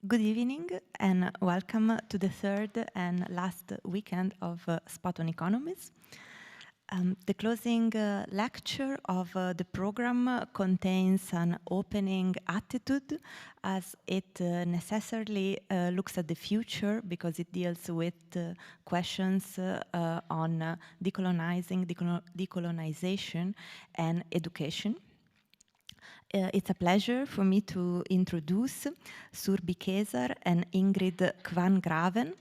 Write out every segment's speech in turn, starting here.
Good evening and welcome to the third and last weekend of Spot on Economies. The closing lecture of the program contains an opening attitude as it necessarily looks at the future because it deals with questions on decolonizing, decolonization and education. It's a pleasure for me to introduce Surbhi Kesar and Ingrid Kvangraven,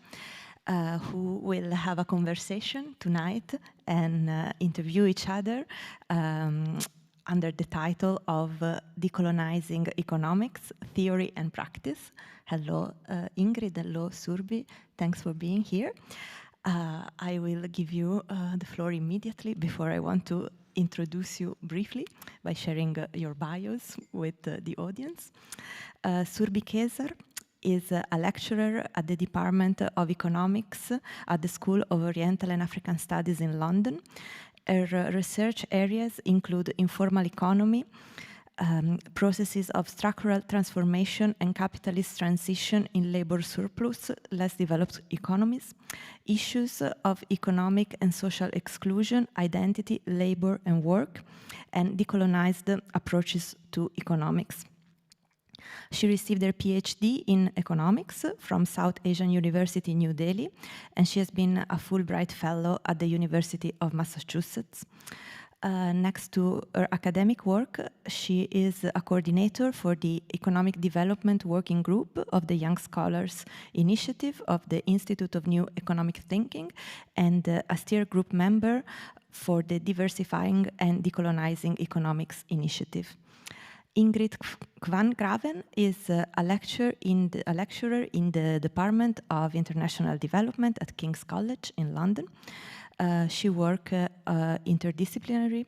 who will have a conversation tonight and interview each other under the title of Decolonizing Economics, Theory and Practice. Hello, Ingrid. Hello, Surbhi. Thanks for being here. I will give you the floor immediately before I want to introduce you briefly by sharing your bios with the audience. Surbhi Kesar is a lecturer at the Department of Economics at the School of Oriental and African Studies in London. Her research areas include informal economy, processes of structural transformation and capitalist transition in labor surplus, less developed economies, issues of economic and social exclusion, identity, labor and work, and decolonized approaches to economics. She received her PhD in economics from South Asian University, New Delhi, and she has been a Fulbright Fellow at the University of Massachusetts. Next to her academic work, she is a coordinator for the Economic Development Working Group of the Young Scholars Initiative of the Institute of New Economic Thinking and a steer group member for the Diversifying and Decolonizing Economics Initiative. Ingrid Kvangraven is a lecturer in the Department of International Development at King's College in London. She worked interdisciplinarily,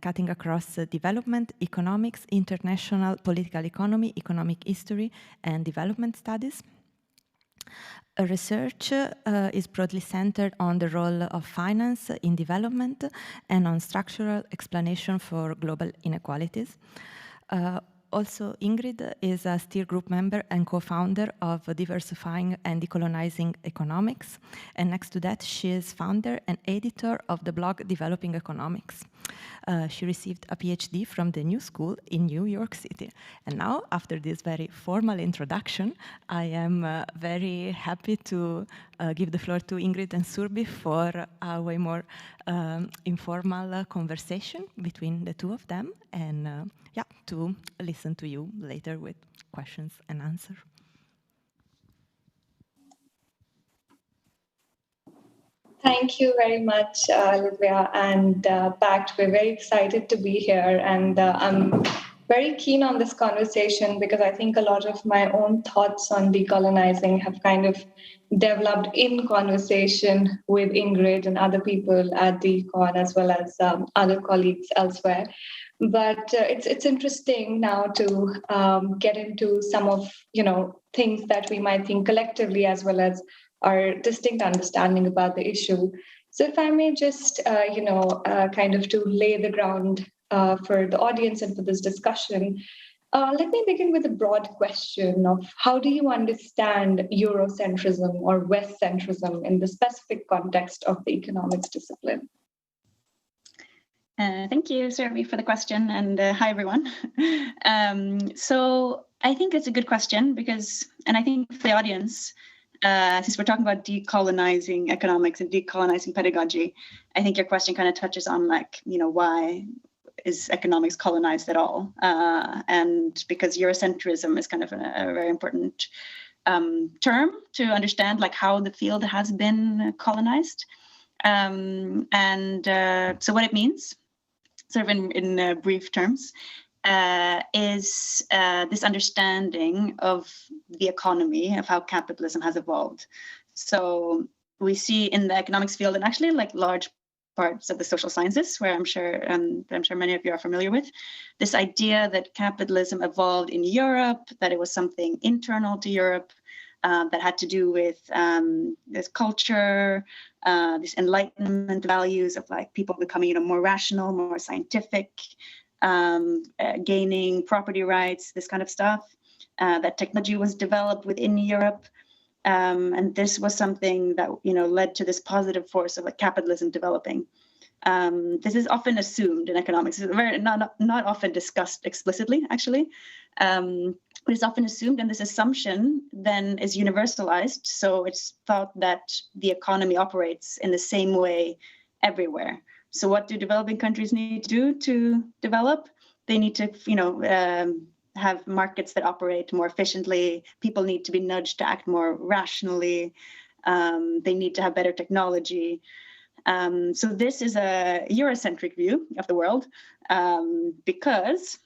cutting across development, economics, international political economy, economic history, and development studies. Her research is broadly centered on the role of finance in development and on structural explanation for global inequalities. Also, Ingrid is a steer group member and co-founder of Diversifying and Decolonizing Economics. And next to that, she is founder and editor of the blog Developing Economics. She received a PhD from the New School in New York City. And now, after this very formal introduction, I am very happy to give the floor to Ingrid and Surbhi for a way more informal conversation between the two of them and to listen to you later with questions and answers. Thank you very much, Livia and PACT. We're very excited to be here, and I'm very keen on this conversation because I think a lot of my own thoughts on decolonizing have kind of developed in conversation with Ingrid and other people at the Econ as well as other colleagues elsewhere. But it's interesting now to get into some of things that we might think collectively as well as our distinct understanding about the issue. So if I may just kind of to lay the ground for the audience and for this discussion, let me begin with a broad question of how do you understand Eurocentrism or West centrism in the specific context of the economics discipline? Thank you, Surbhi, for the question, and hi, everyone. So I think it's a good question because, and I think for the audience, since we're talking about decolonizing economics and decolonizing pedagogy, I think your question kind of touches on why is economics colonized at all? And because Eurocentrism is kind of a very important term to understand how the field has been colonized. So what it means, sort of in brief terms, is this understanding of the economy, of how capitalism has evolved. So we see in the economics field, and actually large parts of the social sciences, where I'm sure many of you are familiar with, this idea that capitalism evolved in Europe, that it was something internal to Europe, that had to do with this culture, this Enlightenment values of people becoming more rational, more scientific, gaining property rights, this kind of stuff. That technology was developed within Europe. And this was something that led to this positive force of like capitalism developing. This is often assumed in economics. It's very not often discussed explicitly, actually. But it's often assumed, and this assumption then is universalized. So it's thought that the economy operates in the same way everywhere. So what do developing countries need to do to develop? They need to, have markets that operate more efficiently. People need to be nudged to act more rationally. They need to have better technology. So this is a Eurocentric view of the world, because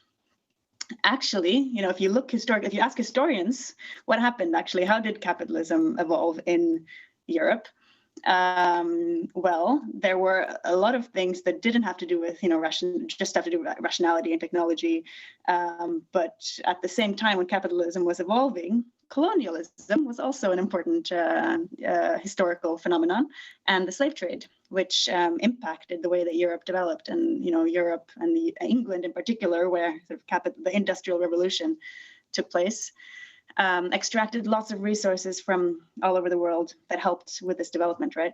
actually, if you look if you ask historians what happened actually, how did capitalism evolve in Europe? Well, there were a lot of things that didn't have to do with, just have to do with rationality and technology. But at the same time, when capitalism was evolving, colonialism was also an important historical phenomenon, and the slave trade, which impacted the way that Europe developed, and Europe and England in particular, where sort of the Industrial Revolution took place, extracted lots of resources from all over the world that helped with this development, right?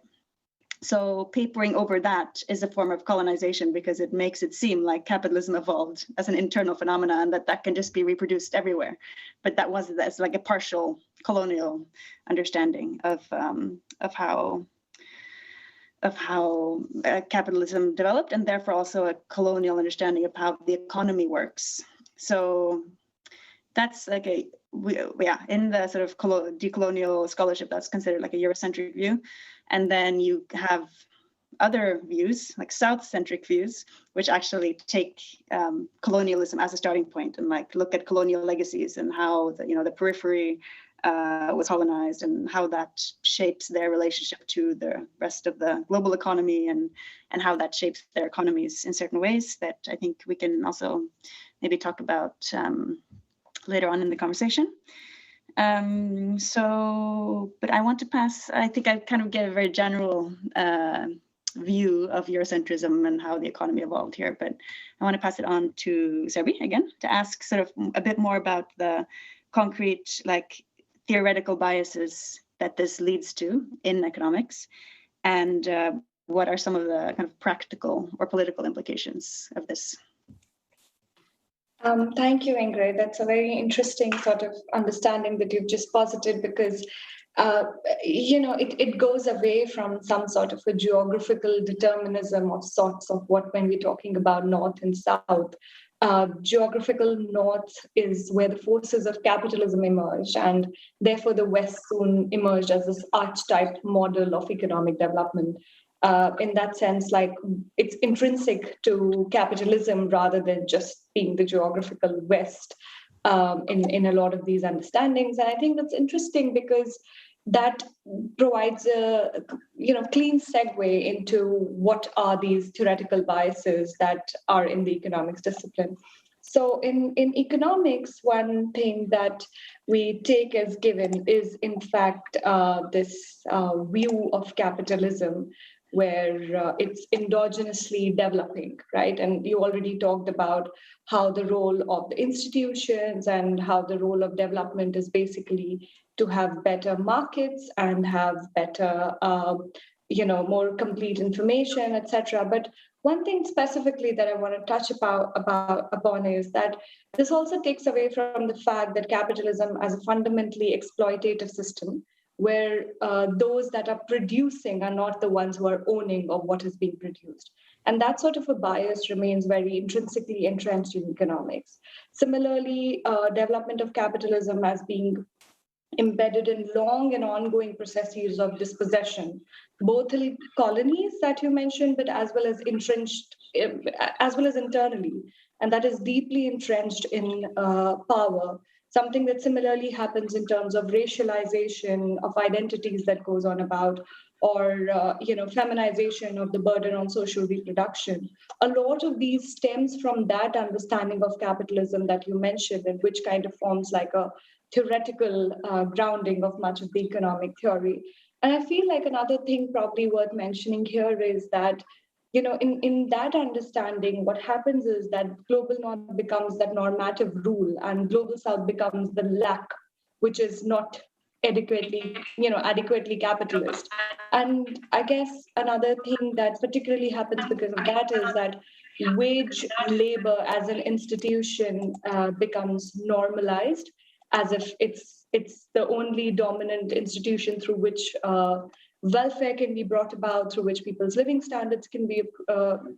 So papering over that is a form of colonization, because it makes it seem like capitalism evolved as an internal phenomenon, and that can just be reproduced everywhere. But that's like a partial colonial understanding of how capitalism developed, and therefore also a colonial understanding of how the economy works. So that's like in the sort of decolonial scholarship, that's considered like a Eurocentric view. And then you have other views, like South-centric views, which actually take colonialism as a starting point and like look at colonial legacies and how the periphery was colonized, and how that shapes their relationship to the rest of the global economy, and how that shapes their economies in certain ways that I think we can also maybe talk about later on in the conversation. But I want to pass, I think I kind of get a very general view of Eurocentrism and how the economy evolved here, but I want to pass it on to Surbhi again to ask sort of a bit more about the concrete, like theoretical biases that this leads to in economics, and what are some of the kind of practical or political implications of this? Thank you, Ingrid. That's a very interesting sort of understanding that you've just posited, because it goes away from some sort of a geographical determinism of sorts of what, when we're talking about North and South, geographical North is where the forces of capitalism emerged, and therefore the West soon emerged as this archetype model of economic development. In that sense, like it's intrinsic to capitalism rather than just being the geographical West in a lot of these understandings. And I think that's interesting because that provides a clean segue into what are these theoretical biases that are in the economics discipline. So in economics, one thing that we take as given is, in fact, this view of capitalism where it's endogenously developing, right? And you already talked about how the role of the institutions and how the role of development is basically to have better markets and have better, more complete information, etc. But one thing specifically that I want to touch upon is that this also takes away from the fact that capitalism as a fundamentally exploitative system, where those that are producing are not the ones who are owning of what is being produced. And that sort of a bias remains very intrinsically entrenched in economics. Similarly, development of capitalism as being embedded in long and ongoing processes of dispossession, both in colonies that you mentioned, but as well as entrenched, as well as internally. And that is deeply entrenched in power. Something that similarly happens in terms of racialization of identities that goes on about, or feminization of the burden on social reproduction. A lot of these stems from that understanding of capitalism that you mentioned, and which kind of forms like a theoretical grounding of much of the economic theory. And I feel like another thing probably worth mentioning here is that in that understanding, what happens is that global north becomes that normative rule, and global south becomes the lack, which is not adequately capitalist. And I guess another thing that particularly happens because of that is that wage labor as an institution becomes normalized, as if it's the only dominant institution through which welfare can be brought about, through which people's living standards can be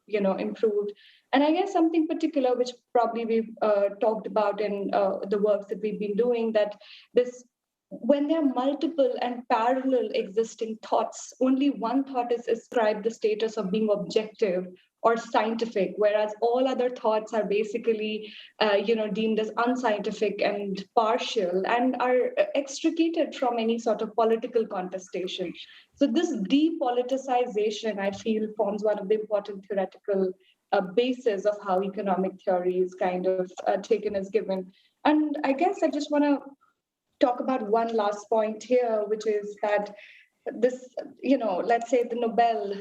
improved. And I guess something particular which probably we've talked about in the works that we've been doing, that this, when there are multiple and parallel existing thoughts, only one thought is ascribed the status of being objective or scientific, whereas all other thoughts are basically, deemed as unscientific and partial, and are extricated from any sort of political contestation. So this depoliticization, I feel, forms one of the important theoretical basis of how economic theory is kind of taken as given. And I guess I just want to talk about one last point here, which is that this, let's say the Nobel,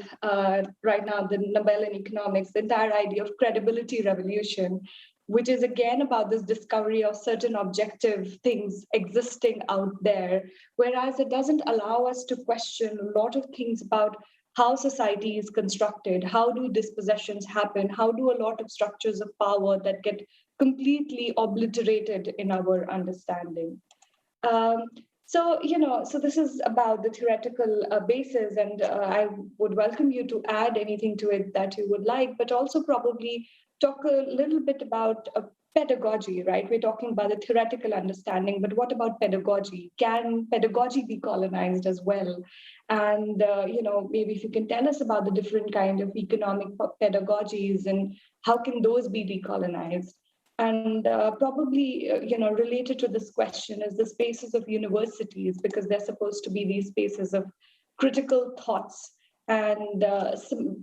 right now, the Nobel in economics, the entire idea of credibility revolution, which is again about this discovery of certain objective things existing out there, whereas it doesn't allow us to question a lot of things about how society is constructed, how do dispossessions happen, how do a lot of structures of power that get completely obliterated in our understanding. So this is about the theoretical basis, and I would welcome you to add anything to it that you would like, but also probably talk a little bit about pedagogy, right? We're talking about the theoretical understanding, but what about pedagogy? Can pedagogy be colonized as well? And, maybe if you can tell us about the different kind of economic pedagogies and how can those be decolonized? And probably, related to this question is the spaces of universities, because they're supposed to be these spaces of critical thoughts. And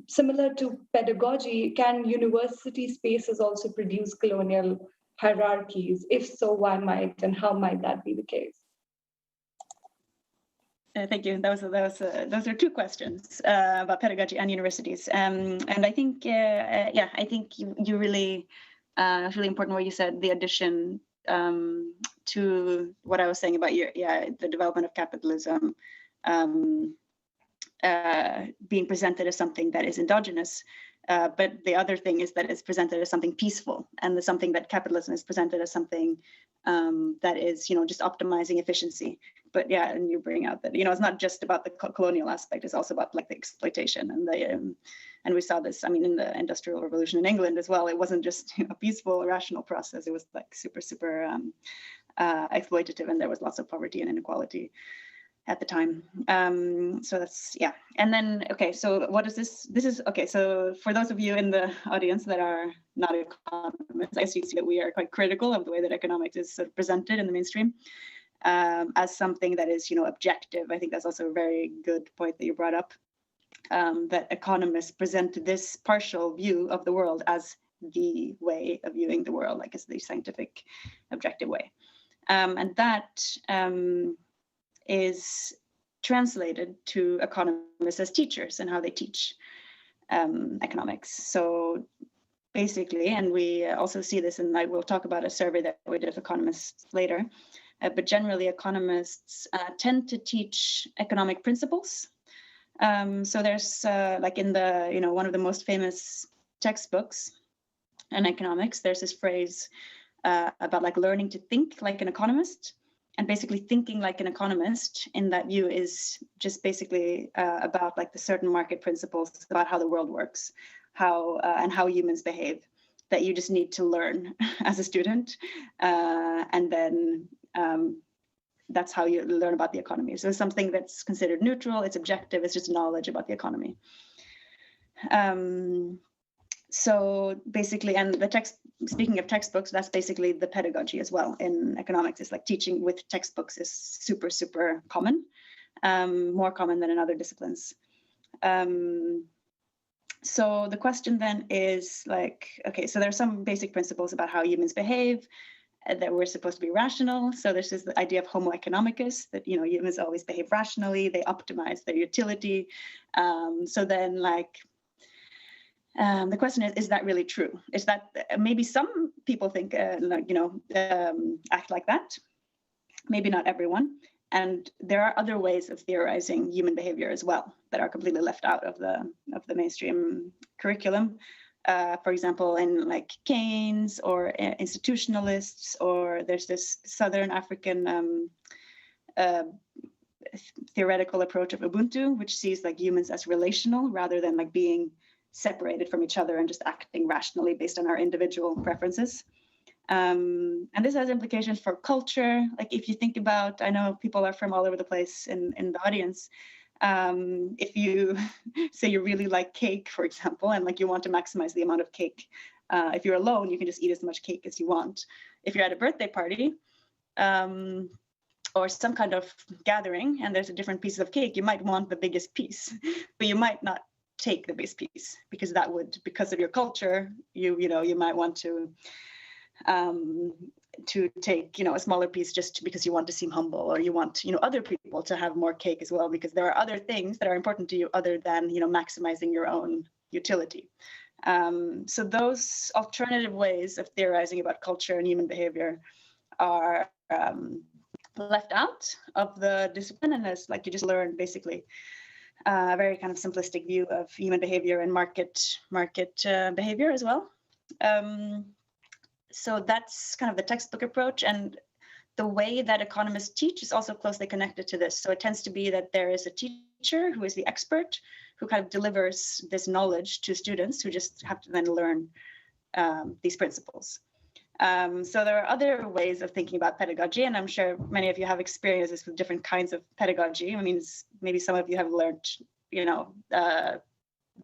similar to pedagogy, can university spaces also produce colonial hierarchies? If so, why might and how might that be the case? Thank you. Those are two questions about pedagogy and universities. And I think, I think you really. It's really important what you said, the addition to what I was saying about the development of capitalism being presented as something that is endogenous. But the other thing is that it's presented as something peaceful, and something that capitalism is presented as something that is, just optimizing efficiency. But and you bring out that, it's not just about the colonial aspect, it's also about like the exploitation and and we saw this, in the Industrial Revolution in England as well. It wasn't just a peaceful, rational process. It was like super exploitative, and there was lots of poverty and inequality at the time. So that's, And then, okay, so what is this? This is, okay, so for those of you in the audience that are not economists, I see that we are quite critical of the way that economics is sort of presented in the mainstream as something that is, objective. I think that's also a very good point that you brought up, that economists present this partial view of the world as the way of viewing the world, like as the scientific, objective way. And that is translated to economists as teachers and how they teach economics. So basically, and we also see this, and I will talk about a survey that we did of economists later, but generally economists tend to teach economic principles. So there's like in the, one of the most famous textbooks in economics, there's this phrase about like learning to think like an economist. And basically thinking like an economist in that view is just basically about like the certain market principles about how the world works, and how humans behave, that you just need to learn as a student. And then that's how you learn about the economy. So it's something that's considered neutral, it's objective, it's just knowledge about the economy. So basically, and speaking of textbooks, that's basically the pedagogy as well in economics. It's like teaching with textbooks is super, super common, more common than in other disciplines. So the question then is like, okay, so there are some basic principles about how humans behave, that we're supposed to be rational. So this is the idea of homo economicus, that, humans always behave rationally, they optimize their utility. So then like, The question is that really true? Is that maybe some people think, act like that? Maybe not everyone. And there are other ways of theorizing human behavior as well that are completely left out of the mainstream curriculum. For example, in like Keynes or institutionalists, or there's this Southern African theoretical approach of Ubuntu, which sees like humans as relational rather than like being separated from each other and just acting rationally based on our individual preferences. And this has implications for culture. Like if you think about, I know people are from all over the place in the audience. If you say you really like cake, for example, and like you want to maximize the amount of cake, if you're alone, you can just eat as much cake as you want. If you're at a birthday party, or some kind of gathering, and there's a different piece of cake, you might want the biggest piece, but you might not take the biggest piece because that would, because of your culture, you might want to take a smaller piece just because you want to seem humble, or you want other people to have more cake as well, because there are other things that are important to you other than maximizing your own utility. So those alternative ways of theorizing about culture and human behavior are left out of the discipline, and it's like you just learn basically a very kind of simplistic view of human behavior and market behavior as well. So that's kind of the textbook approach, and the way that economists teach is also closely connected to this. So it tends to be that there is a teacher who is the expert, who kind of delivers this knowledge to students who just have to then learn these principles. So there are other ways of thinking about pedagogy, and I'm sure many of you have experiences with different kinds of pedagogy. I mean, maybe some of you have learned,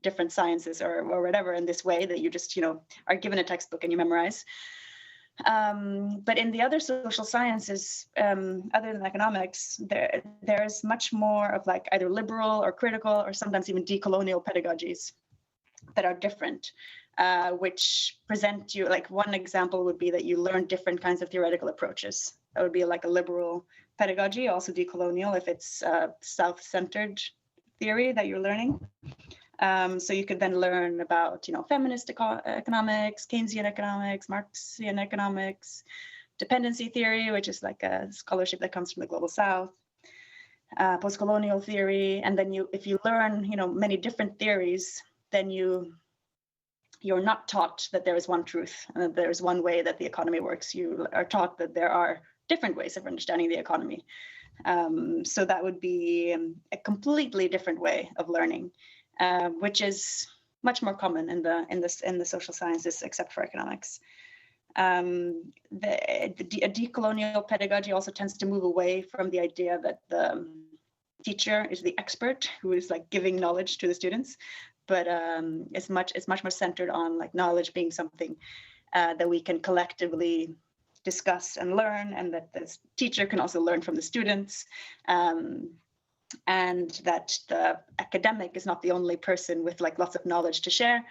different sciences or whatever in this way, that you just, are given a textbook and you memorize. But in the other social sciences, other than economics, there's much more of like either liberal or critical or sometimes even decolonial pedagogies that are different. Which present you, like one example would be that you learn different kinds of theoretical approaches. That would be like a liberal pedagogy, also decolonial if it's South-centered theory that you're learning. So you could then learn about, feminist economics, Keynesian economics, Marxian economics, dependency theory, which is like a scholarship that comes from the global South, post-colonial theory. And then if you learn, many different theories, then you're not taught that there is one truth and that there is one way that the economy works. You are taught that there are different ways of understanding the economy. So that would be a completely different way of learning, which is much more common in the social sciences, except for economics. A decolonial pedagogy also tends to move away from the idea that the teacher is the expert who is like giving knowledge to the students, but it's much more centered on like knowledge being something that we can collectively discuss and learn, and that the teacher can also learn from the students, and that the academic is not the only person with like lots of knowledge to share.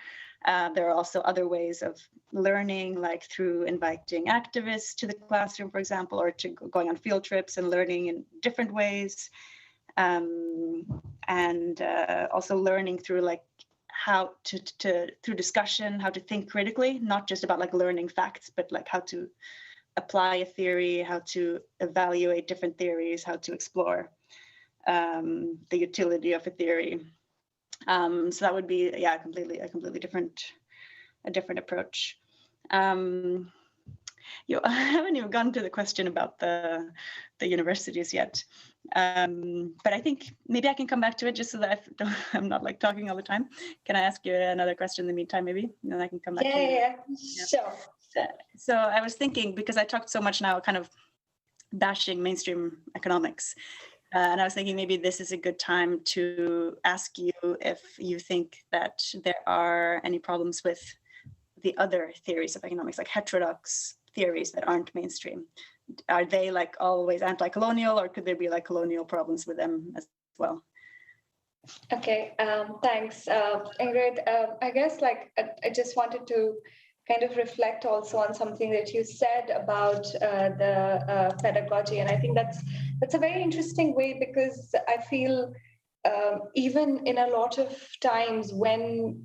There are also other ways of learning, like through inviting activists to the classroom, for example, or to going on field trips and learning in different ways. And also learning through like how to through discussion, how to think critically, not just about like learning facts, but like how to apply a theory, how to evaluate different theories, how to explore the utility of a theory. So that would be a completely different approach. I haven't even gone to the question about the universities yet, but I think maybe I can come back to it just so that I'm not like talking all the time. Can I ask you another question in the meantime, maybe, and then I can come back to you? Yeah, sure. So I was thinking, because I talked so much now kind of bashing mainstream economics, and I was thinking maybe this is a good time to ask you if you think that there are any problems with the other theories of economics, like heterodox theories that aren't mainstream. Are they like always anti-colonial, or could there be like colonial problems with them as well? Okay, thanks, Ingrid. I guess like I just wanted to kind of reflect also on something that you said about the pedagogy, and I think that's a very interesting way, because I feel even in a lot of times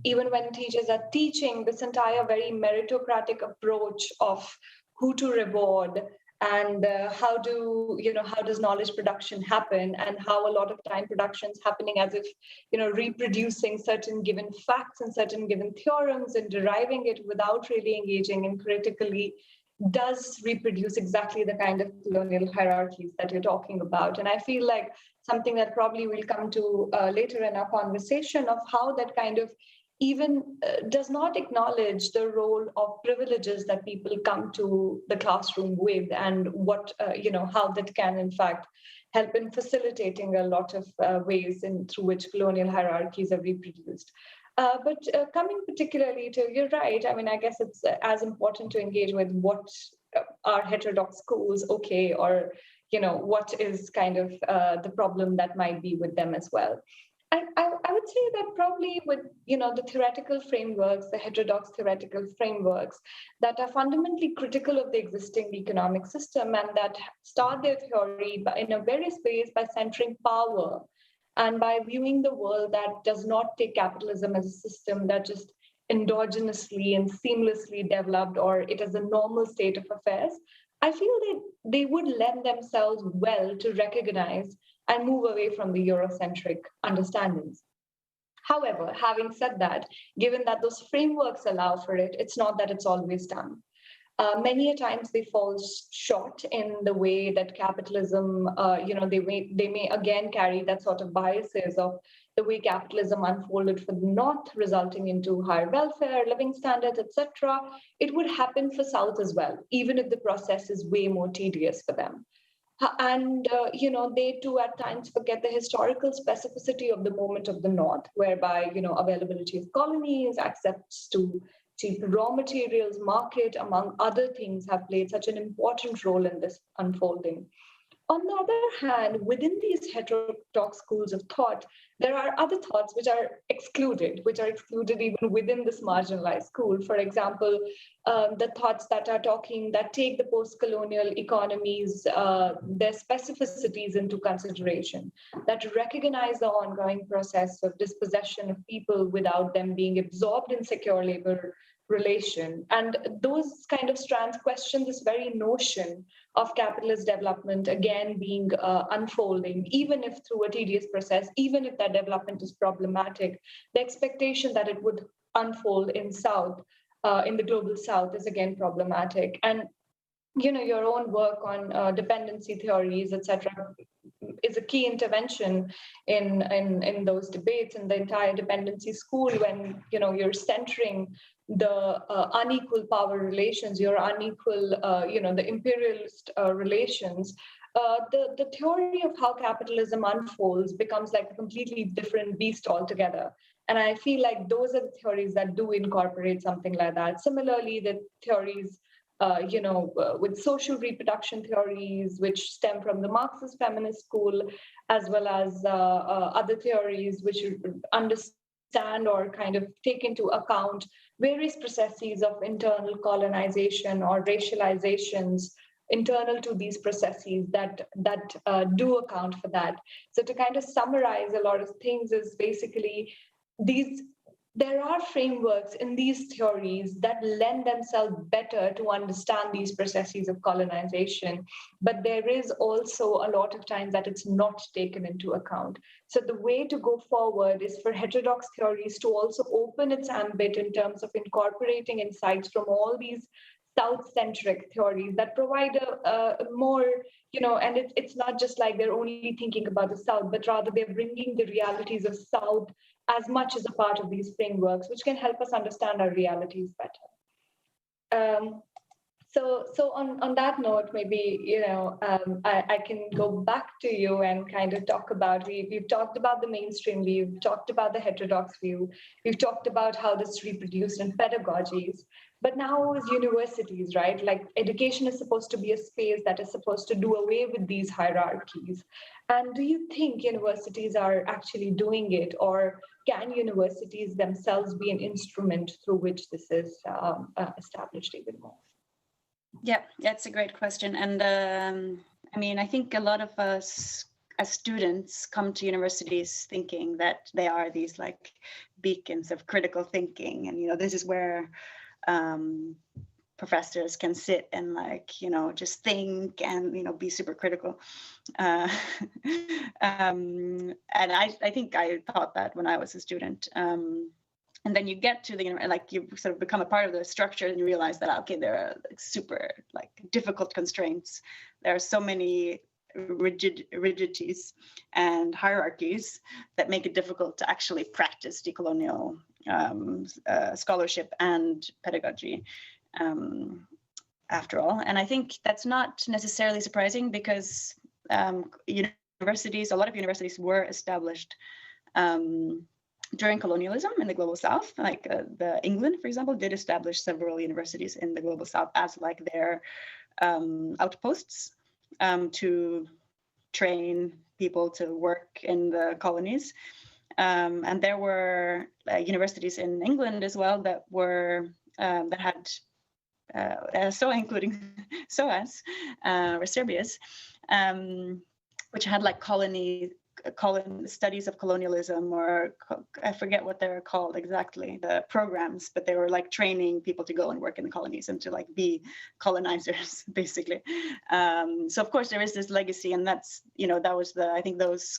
even when teachers are teaching, this entire very meritocratic approach of who to reward and how does knowledge production happen, and how a lot of time production is happening as if reproducing certain given facts and certain given theorems and deriving it without really engaging in critically, does reproduce exactly the kind of colonial hierarchies that you're talking about. And I feel like something that probably we'll come to later in our conversation, of how that kind of even does not acknowledge the role of privileges that people come to the classroom with, and what how that can in fact help in facilitating a lot of ways through which colonial hierarchies are reproduced. But coming particularly to, you're right, I mean, I guess it's as important to engage with what are heterodox schools okay, or what is kind of the problem that might be with them as well. I would say that probably with the theoretical frameworks, the heterodox theoretical frameworks that are fundamentally critical of the existing economic system, and that start their theory in a various ways by centering power and by viewing the world that does not take capitalism as a system that just endogenously and seamlessly developed, or it is a normal state of affairs, I feel that they would lend themselves well to recognize and move away from the Eurocentric understandings. However, having said that, given that those frameworks allow for it, it's not that it's always done. Many a times they fall short in the way that capitalism, they may again carry that sort of biases of the way capitalism unfolded for the North, resulting into higher welfare, living standards, etc. It would happen for South as well, even if the process is way more tedious for them. And, they too at times forget the historical specificity of the moment of the North, whereby, availability of colonies, access to cheap raw materials, market, among other things, have played such an important role in this unfolding. On the other hand, within these heterodox schools of thought, there are other thoughts which are excluded even within this marginalized school. For example, the thoughts that take the post-colonial economies, their specificities into consideration, that recognize the ongoing process of dispossession of people without them being absorbed in secure labor relation. And those kind of strands question this very notion of capitalist development again being unfolding, even if through a tedious process, even if that development is problematic. The expectation that it would unfold in South, in the global South, is again problematic. And your own work on dependency theories, etc., is a key intervention in those debates, in the entire dependency school, when you're centering the unequal power relations, your unequal, the imperialist relations. The theory of how capitalism unfolds becomes like a completely different beast altogether. And I feel like those are the theories that do incorporate something like that. Similarly, the theories with social reproduction theories, which stem from the Marxist feminist school, as well as other theories which understand or kind of take into account various processes of internal colonization or racializations internal to these processes that do account for that. So to kind of summarize a lot of things is basically there are frameworks in these theories that lend themselves better to understand these processes of colonization, but there is also a lot of times that it's not taken into account. So the way to go forward is for heterodox theories to also open its ambit in terms of incorporating insights from all these South-centric theories that provide a more, and it's not just like they're only thinking about the South, but rather they're bringing the realities of South as much as a part of these frameworks, which can help us understand our realities better. So on that note, maybe I can go back to you and kind of talk about, we've talked about the mainstream view, we've talked about the heterodox view, we've talked about how this is reproduced in pedagogies, but now is universities, right? Like education is supposed to be a space that is supposed to do away with these hierarchies. And do you think universities are actually doing it, or can universities themselves be an instrument through which this is established even more? Yeah, that's a great question. And I mean, I think a lot of us as students come to universities thinking that they are these like beacons of critical thinking, and this is where professors can sit and like just think and be super critical. And I think I thought that when I was a student. And then you get to the like you sort of become a part of the structure and you realize that okay, there are like super like difficult constraints. There are so many rigidities and hierarchies that make it difficult to actually practice decolonial scholarship and pedagogy after all. And I think that's not necessarily surprising because universities, a lot of universities were established during colonialism in the global south. Like the England, for example, did establish several universities in the global south as like their outposts to train people to work in the colonies. And there were universities in England as well that were that had SOA, including SOAS or Serbia's, which had like studies of colonialism, or I forget what they're called exactly, the programs, but they were like training people to go and work in the colonies and to like be colonizers, basically. So of course there is this legacy, and that's that was I think those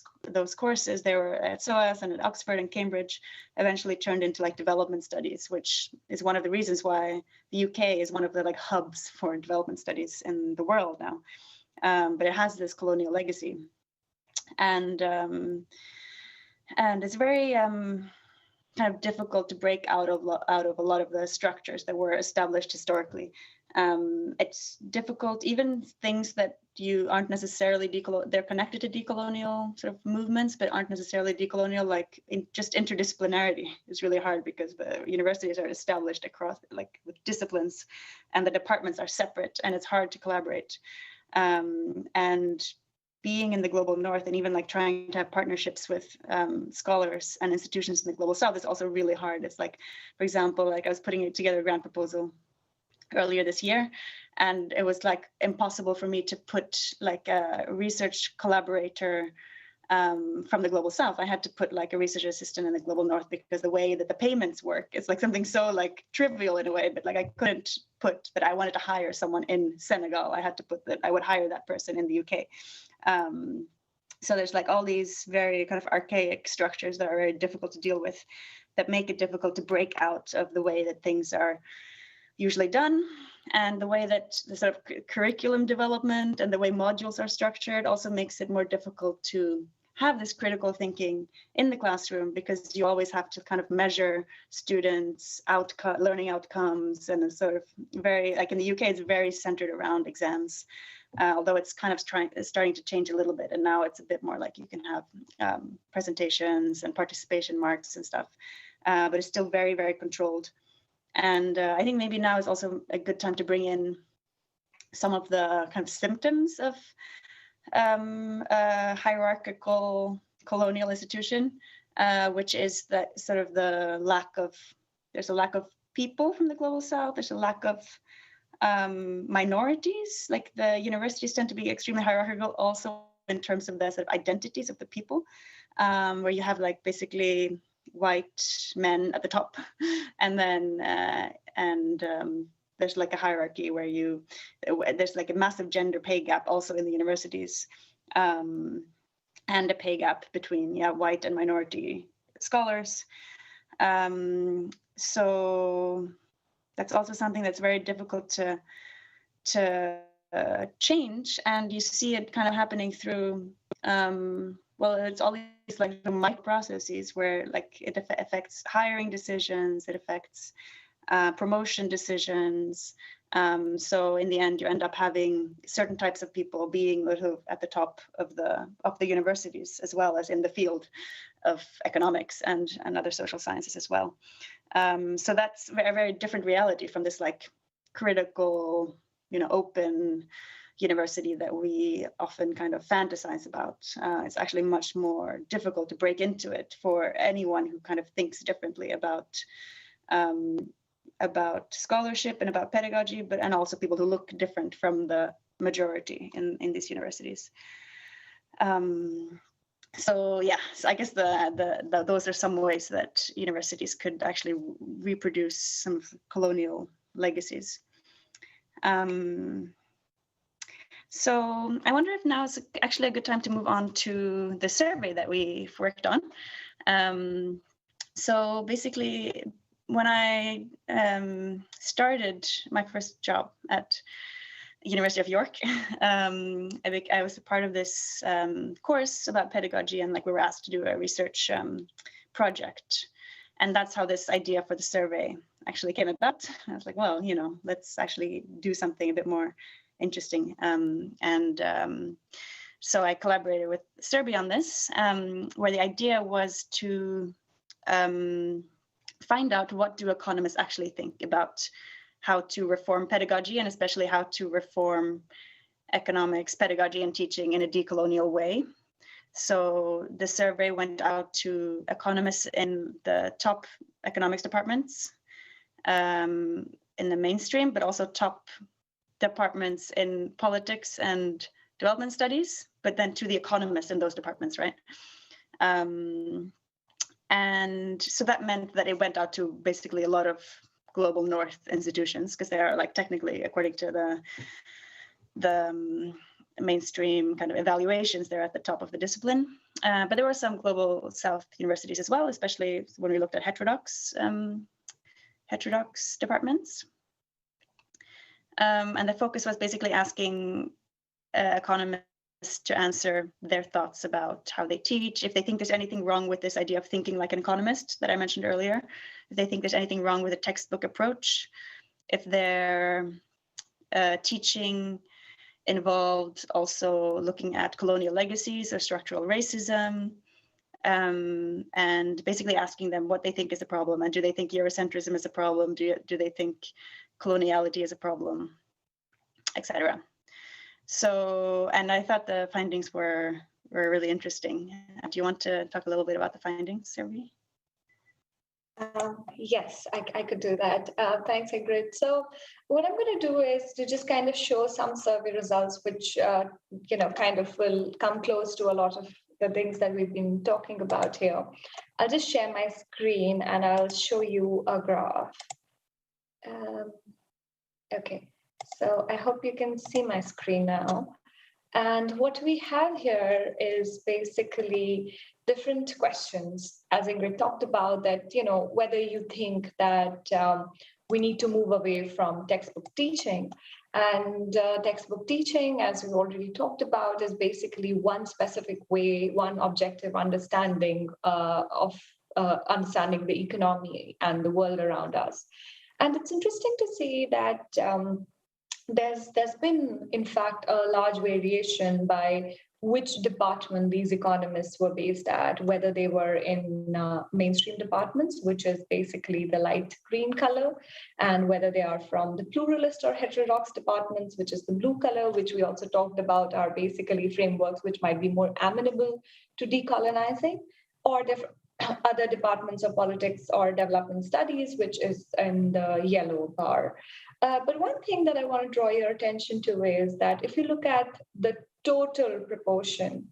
courses, they were at SOAS and at Oxford and Cambridge, eventually turned into like development studies, which is one of the reasons why the UK is one of the like hubs for development studies in the world now. But it has this colonial legacy. And it's very kind of difficult to break out of a lot of the structures that were established historically. It's difficult, even things that you aren't necessarily they're connected to decolonial sort of movements, but aren't necessarily decolonial. Like just interdisciplinarity is really hard because the universities are established across like with disciplines, and the departments are separate, and it's hard to collaborate. And being in the global north and even like trying to have partnerships with scholars and institutions in the global south is also really hard. It's like, for example, like I was putting together a grant proposal earlier this year, and it was like impossible for me to put like a research collaborator from the global south. I had to put like a research assistant in the global north because the way that the payments work is like something so like trivial in a way, but like I couldn't put that I wanted to hire someone in Senegal. I had to put that I would hire that person in the UK. So there's like all these very kind of archaic structures that are very difficult to deal with, that make it difficult to break out of the way that things are usually done, and the way that the sort of curriculum development and the way modules are structured also makes it more difficult to have this critical thinking in the classroom, because you always have to kind of measure students' learning outcomes, and it's sort of very, like in the UK, it's very centered around exams. Although it's kind of starting to change a little bit, and now it's a bit more like you can have presentations and participation marks and stuff, but it's still very, very controlled. And I think maybe now is also a good time to bring in some of the kind of symptoms of a hierarchical colonial institution, which is that sort of there's a lack of people from the global south, there's a lack of minorities. Like the universities tend to be extremely hierarchical also in terms of the sort of identities of the people, where you have like basically white men at the top, and then there's like a hierarchy where there's like a massive gender pay gap also in the universities, and a pay gap between white and minority scholars. So that's also something that's very difficult to change, and you see it kind of happening through it's all these like the micro processes where like it affects hiring decisions, it affects promotion decisions. So in the end, you end up having certain types of people being at the top of the universities, as well as in the field of economics and other social sciences as well. So that's a very, very different reality from this like critical, open university that we often kind of fantasize about. It's actually much more difficult to break into it for anyone who kind of thinks differently about scholarship and about pedagogy, and also people who look different from the majority in these universities. So yeah, so I guess those are some ways that universities could actually reproduce some colonial legacies. So I wonder if now is actually a good time to move on to the survey that we've worked on. So basically, when I started my first job at University of York, I was a part of this course about pedagogy, and like we were asked to do a research project, and that's how this idea for the survey actually came about. I was like, well, let's actually do something a bit more interesting, so I collaborated with Surbhi on this, where the idea was to find out what do economists actually think about how to reform pedagogy, and especially how to reform economics, pedagogy, and teaching in a decolonial way. So the survey went out to economists in the top economics departments in the mainstream, but also top departments in politics and development studies, but then to the economists in those departments, right? And so that meant that it went out to basically a lot of global North institutions, because they are like technically, according to the mainstream kind of evaluations, they're at the top of the discipline. But there were some global South universities as well, especially when we looked at heterodox departments. And the focus was basically asking economists to answer their thoughts about how they teach, if they think there's anything wrong with this idea of thinking like an economist that I mentioned earlier, if they think there's anything wrong with a textbook approach, if their teaching involved also looking at colonial legacies or structural racism, and basically asking them what they think is a problem, and do they think eurocentrism is a problem, do they think coloniality is a problem, etc. So, and I thought the findings were really interesting. Do you want to talk a little bit about the findings, Surbhi? Yes, I could do that. Thanks, Ingrid. So what I'm going to do is to just kind of show some survey results, which, kind of will come close to a lot of the things that we've been talking about here. I'll just share my screen and I'll show you a graph. Okay. So I hope you can see my screen now. And what we have here is basically different questions, as Ingrid talked about, that, whether you think that we need to move away from textbook teaching. And textbook teaching, as we already talked about, is basically one specific way, one objective understanding of understanding the economy and the world around us. And it's interesting to see that there's been, in fact, a large variation by which department these economists were based at, whether they were in mainstream departments, which is basically the light green color, and whether they are from the pluralist or heterodox departments, which is the blue color, which we also talked about are basically frameworks which might be more amenable to decolonizing, or other departments of politics or development studies, which is in the yellow bar. But one thing that I want to draw your attention to is that if you look at the total proportion,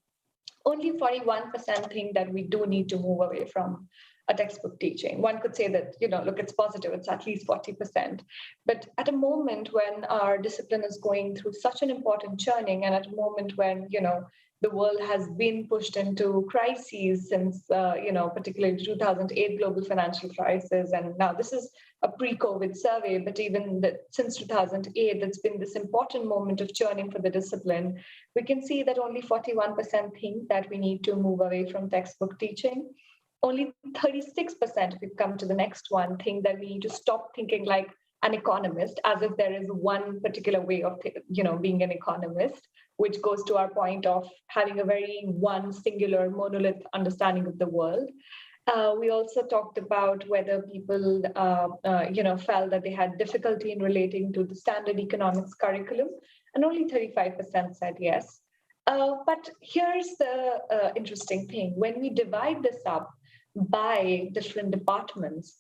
only 41% think that we do need to move away from a textbook teaching. One could say that, look, it's positive, it's at least 40%. But at a moment when our discipline is going through such an important churning, and at a moment when, the world has been pushed into crises since, particularly 2008 global financial crisis. And now this is a pre-COVID survey, but even since 2008, that's been this important moment of churning for the discipline. We can see that only 41% think that we need to move away from textbook teaching. Only 36%, if we come to the next one, think that we need to stop thinking like an economist, as if there is one particular way of, being an economist, which goes to our point of having a very one singular monolith understanding of the world. We also talked about whether people, felt that they had difficulty in relating to the standard economics curriculum, and only 35% said yes. But here's the interesting thing. When we divide this up by different departments,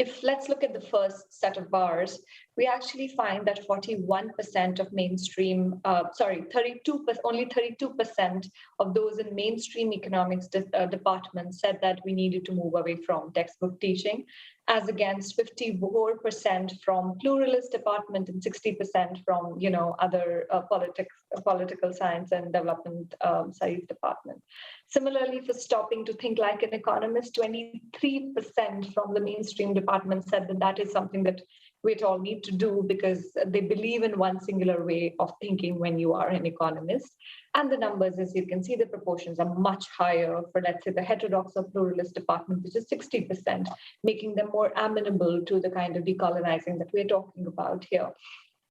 if let's look at the first set of bars, we actually find that 41% of mainstream, 32%, only 32% of those in mainstream economics departments said that we needed to move away from textbook teaching, as against 54% from pluralist department and 60% from, other political science and development studies department. Similarly, for stopping to think like an economist, 23% from the mainstream department said that that is something that we all need to do because they believe in one singular way of thinking when you are an economist. And the numbers, as you can see, the proportions are much higher for, let's say, the heterodox or pluralist department, which is 60%, making them more amenable to the kind of decolonizing that we're talking about here.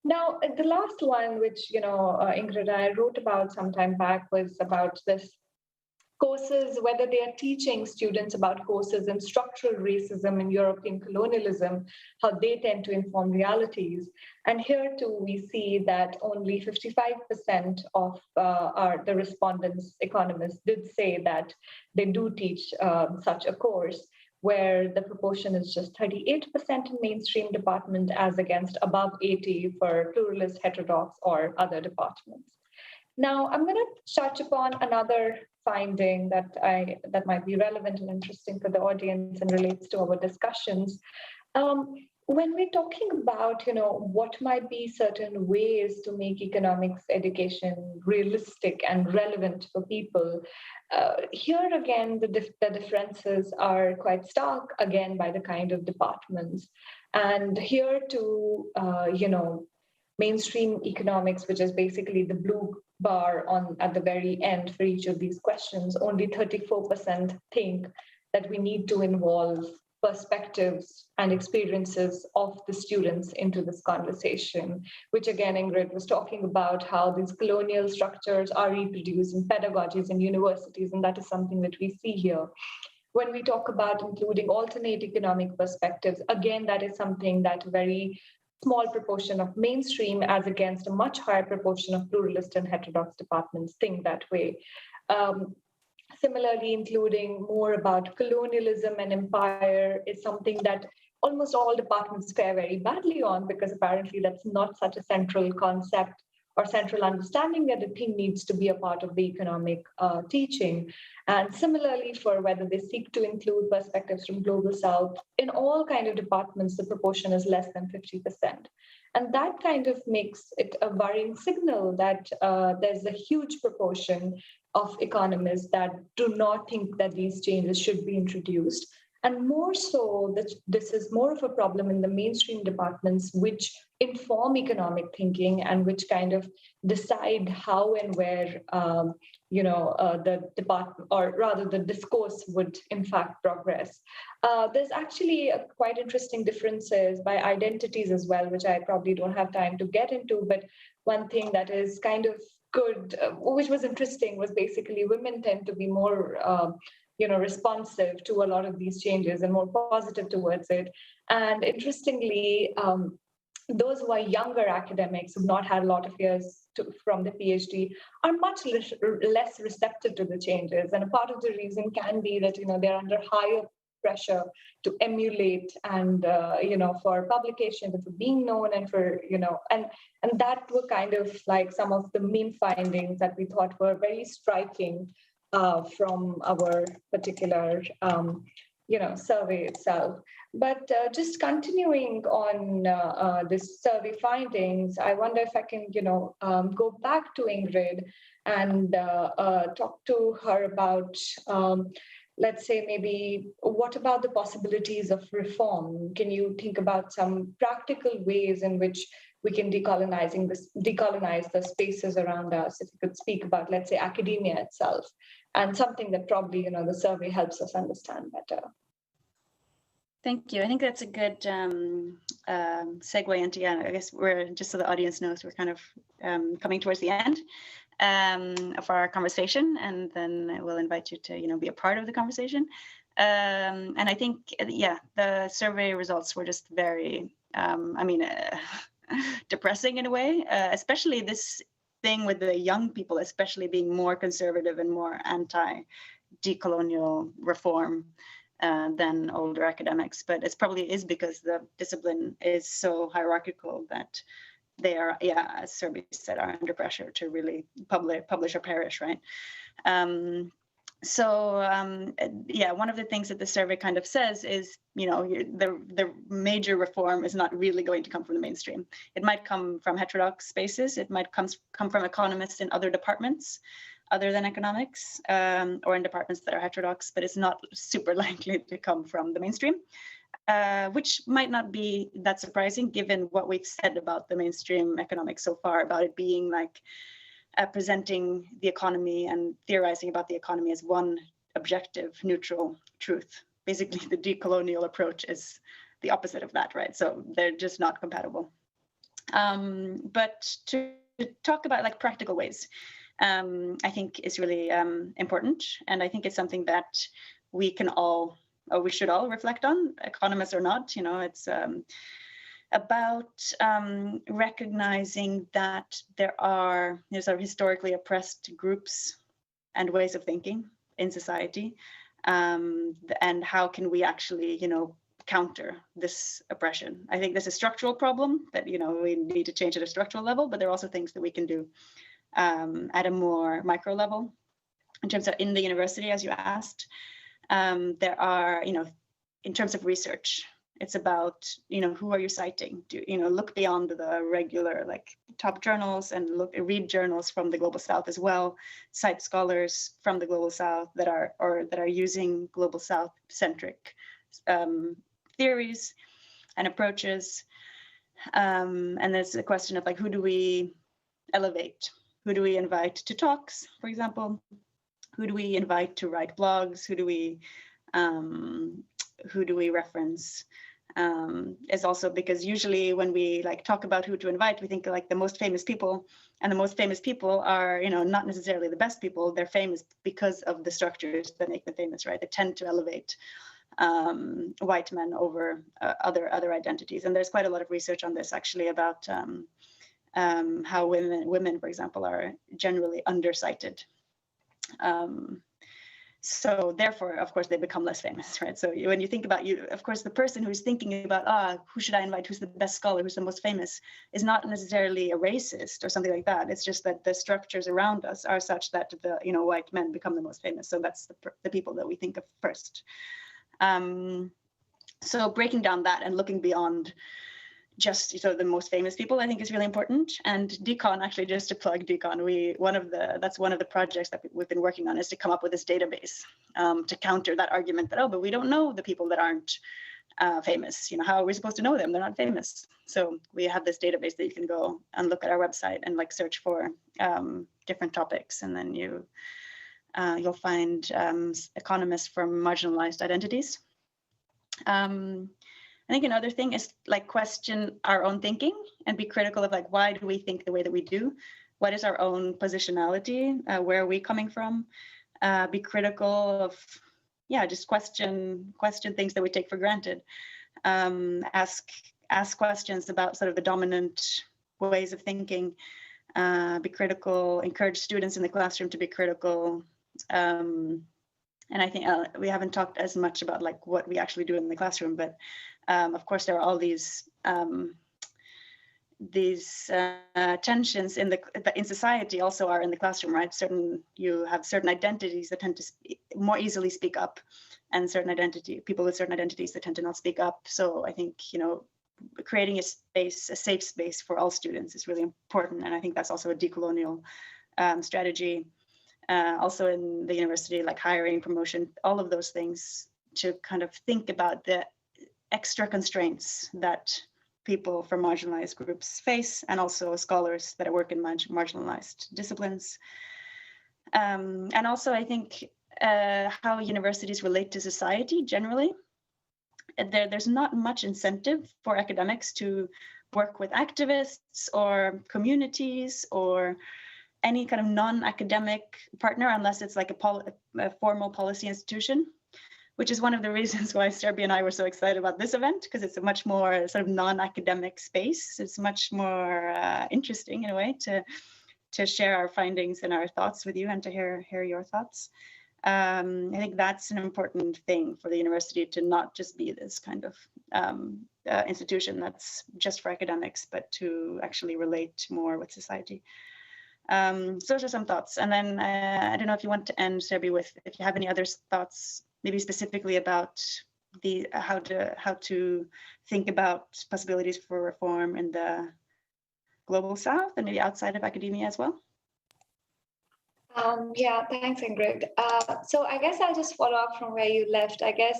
Now, the last one, which, Ingrid and I wrote about some time back, was about this courses, whether they are teaching students about courses in structural racism and European colonialism, how they tend to inform realities. And here too, we see that only 55% of the respondents, economists, did say that they do teach such a course, where the proportion is just 38% in mainstream department as against above 80% for pluralist, heterodox, or other departments. Now, I'm going to touch upon another finding that might be relevant and interesting for the audience and relates to our discussions. When we're talking about, what might be certain ways to make economics education realistic and relevant for people, here again, the differences are quite stark, again, by the kind of departments. And here too, mainstream economics, which is basically the blue bar at the very end for each of these questions, only 34% think that we need to involve perspectives and experiences of the students into this conversation, which again, Ingrid was talking about how these colonial structures are reproduced in pedagogies and universities, and that is something that we see here. When we talk about including alternate economic perspectives, again, that is something that very small proportion of mainstream as against a much higher proportion of pluralist and heterodox departments think that way. Similarly, including more about colonialism and empire is something that almost all departments fare very badly on, because apparently that's not such a central concept or central understanding that the thing needs to be a part of the economic teaching. And similarly, for whether they seek to include perspectives from Global South, in all kind of departments, the proportion is less than 50%. And that kind of makes it a worrying signal that there's a huge proportion of economists that do not think that these changes should be introduced. And more so, that this is more of a problem in the mainstream departments, which inform economic thinking and which kind of decide how and where, the department, or rather the discourse would in fact progress. There's actually quite interesting differences by identities as well, which I probably don't have time to get into. But one thing that is kind of good, which was interesting, was basically women tend to be more responsive to a lot of these changes and more positive towards it. And interestingly, those who are younger academics who've not had a lot of years from the PhD are much less receptive to the changes. And a part of the reason can be that, they're under higher pressure to emulate and, for publication and for being known and for, and that were kind of like some of the main findings that we thought were very striking from our particular, survey itself. But just continuing on this survey findings, I wonder if I can, go back to Ingrid and talk to her about, let's say, maybe what about the possibilities of reform? Can you think about some practical ways in which we can decolonize the spaces around us? If you could speak about, let's say, academia itself, and something that probably, the survey helps us understand better. Thank you. I think that's a good segue into, I guess we're, just so the audience knows, we're kind of coming towards the end of our conversation, and then we'll invite you to, be a part of the conversation. And I think, the survey results were just very, depressing in a way, especially this thing with the young people, especially being more conservative and more anti-decolonial reform. than older academics, but it's probably is because the discipline is so hierarchical that they are, yeah, as Surbhi said, are under pressure to really publish or perish, right? Yeah, one of the things that the survey kind of says is, the major reform is not really going to come from the mainstream. It might come from heterodox spaces. It might come from economists in other departments other than economics, or in departments that are heterodox, but it's not super likely to come from the mainstream. Which might not be that surprising given what we've said about the mainstream economics so far, about it being like presenting the economy and theorizing about the economy as one objective, neutral truth. Basically, the decolonial approach is the opposite of that, right? So they're just not compatible. But to talk about like practical ways, I think is really important. And I think it's something that we can all, or we should all reflect on, economists or not. It's about recognizing that there's sort of historically oppressed groups and ways of thinking in society, and how can we actually, counter this oppression. I think there's a structural problem that, we need to change at a structural level, but there are also things that we can do at a more micro level. In terms of in the university, as you asked, there are, in terms of research, it's about, who are you citing? Look beyond the regular like top journals and read journals from the Global South as well. Cite scholars from the Global South that are using Global South centric theories and approaches. And there's a question of like, who do we elevate? Who do we invite to talks, for example? Who do we invite to write blogs? Who do we reference? Is also because usually when we like talk about who to invite, we think like the most famous people, and the most famous people are, not necessarily the best people. They're famous because of the structures that make them famous, right? They tend to elevate white men over other identities. And there's quite a lot of research on this actually about how women, for example, are generally undercited. So therefore, of course, they become less famous, right? So when you think about of course, the person who's thinking about, who should I invite? Who's the best scholar? Who's the most famous? Is not necessarily a racist or something like that. It's just that the structures around us are such that the, white men become the most famous. So that's the people that we think of first. So breaking down that and looking beyond just the most famous people, I think is really important. And Decon, actually, just to plug Decon, that's one of the projects that we've been working on, is to come up with this database to counter that argument that, but we don't know the people that aren't famous. How are we supposed to know them? They're not famous. So we have this database that you can go and look at our website and like search for different topics, and then you'll find economists from marginalized identities. I think another thing is like question our own thinking and be critical of like, why do we think the way that we do? What is our own positionality? Where are we coming from? Be critical of, just question things that we take for granted. Ask questions about sort of the dominant ways of thinking. Be critical, encourage students in the classroom to be critical. And I think we haven't talked as much about like what we actually do in the classroom, but of course there are all these tensions in society also are in the classroom, right? You have certain identities that tend to more easily speak up, and people with certain identities that tend to not speak up. So I think creating a safe space for all students is really important, and I think that's also a decolonial strategy. Also in the university, like hiring, promotion, all of those things, to kind of think about the extra constraints that people from marginalized groups face, and also scholars that work in marginalized disciplines. And also, I think how universities relate to society generally. There's not much incentive for academics to work with activists or communities or any kind of non-academic partner, unless it's like a formal policy institution, which is one of the reasons why Surbhi and I were so excited about this event, because it's a much more sort of non-academic space. It's much more interesting in a way to share our findings and our thoughts with you, and to hear your thoughts. I think that's an important thing for the university, to not just be this kind of institution that's just for academics, but to actually relate more with society. So those are some thoughts. And then I don't know if you want to end, Surbhi, with if you have any other thoughts, maybe specifically about the how to think about possibilities for reform in the global South and maybe outside of academia as well. Yeah, thanks, Ingrid. So I guess I'll just follow up from where you left. I guess,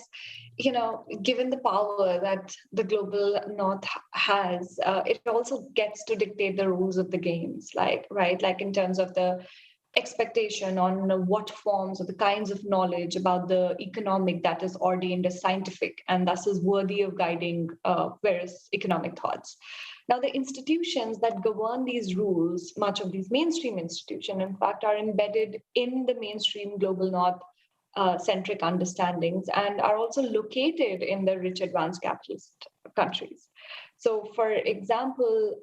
given the power that the global North has, it also gets to dictate the rules of the games, like in terms of the expectation on what forms or the kinds of knowledge about the economic that is ordained as scientific and thus is worthy of guiding various economic thoughts. Now, the institutions that govern these rules, much of these mainstream institutions, in fact, are embedded in the mainstream global North centric understandings and are also located in the rich advanced capitalist countries. So, for example,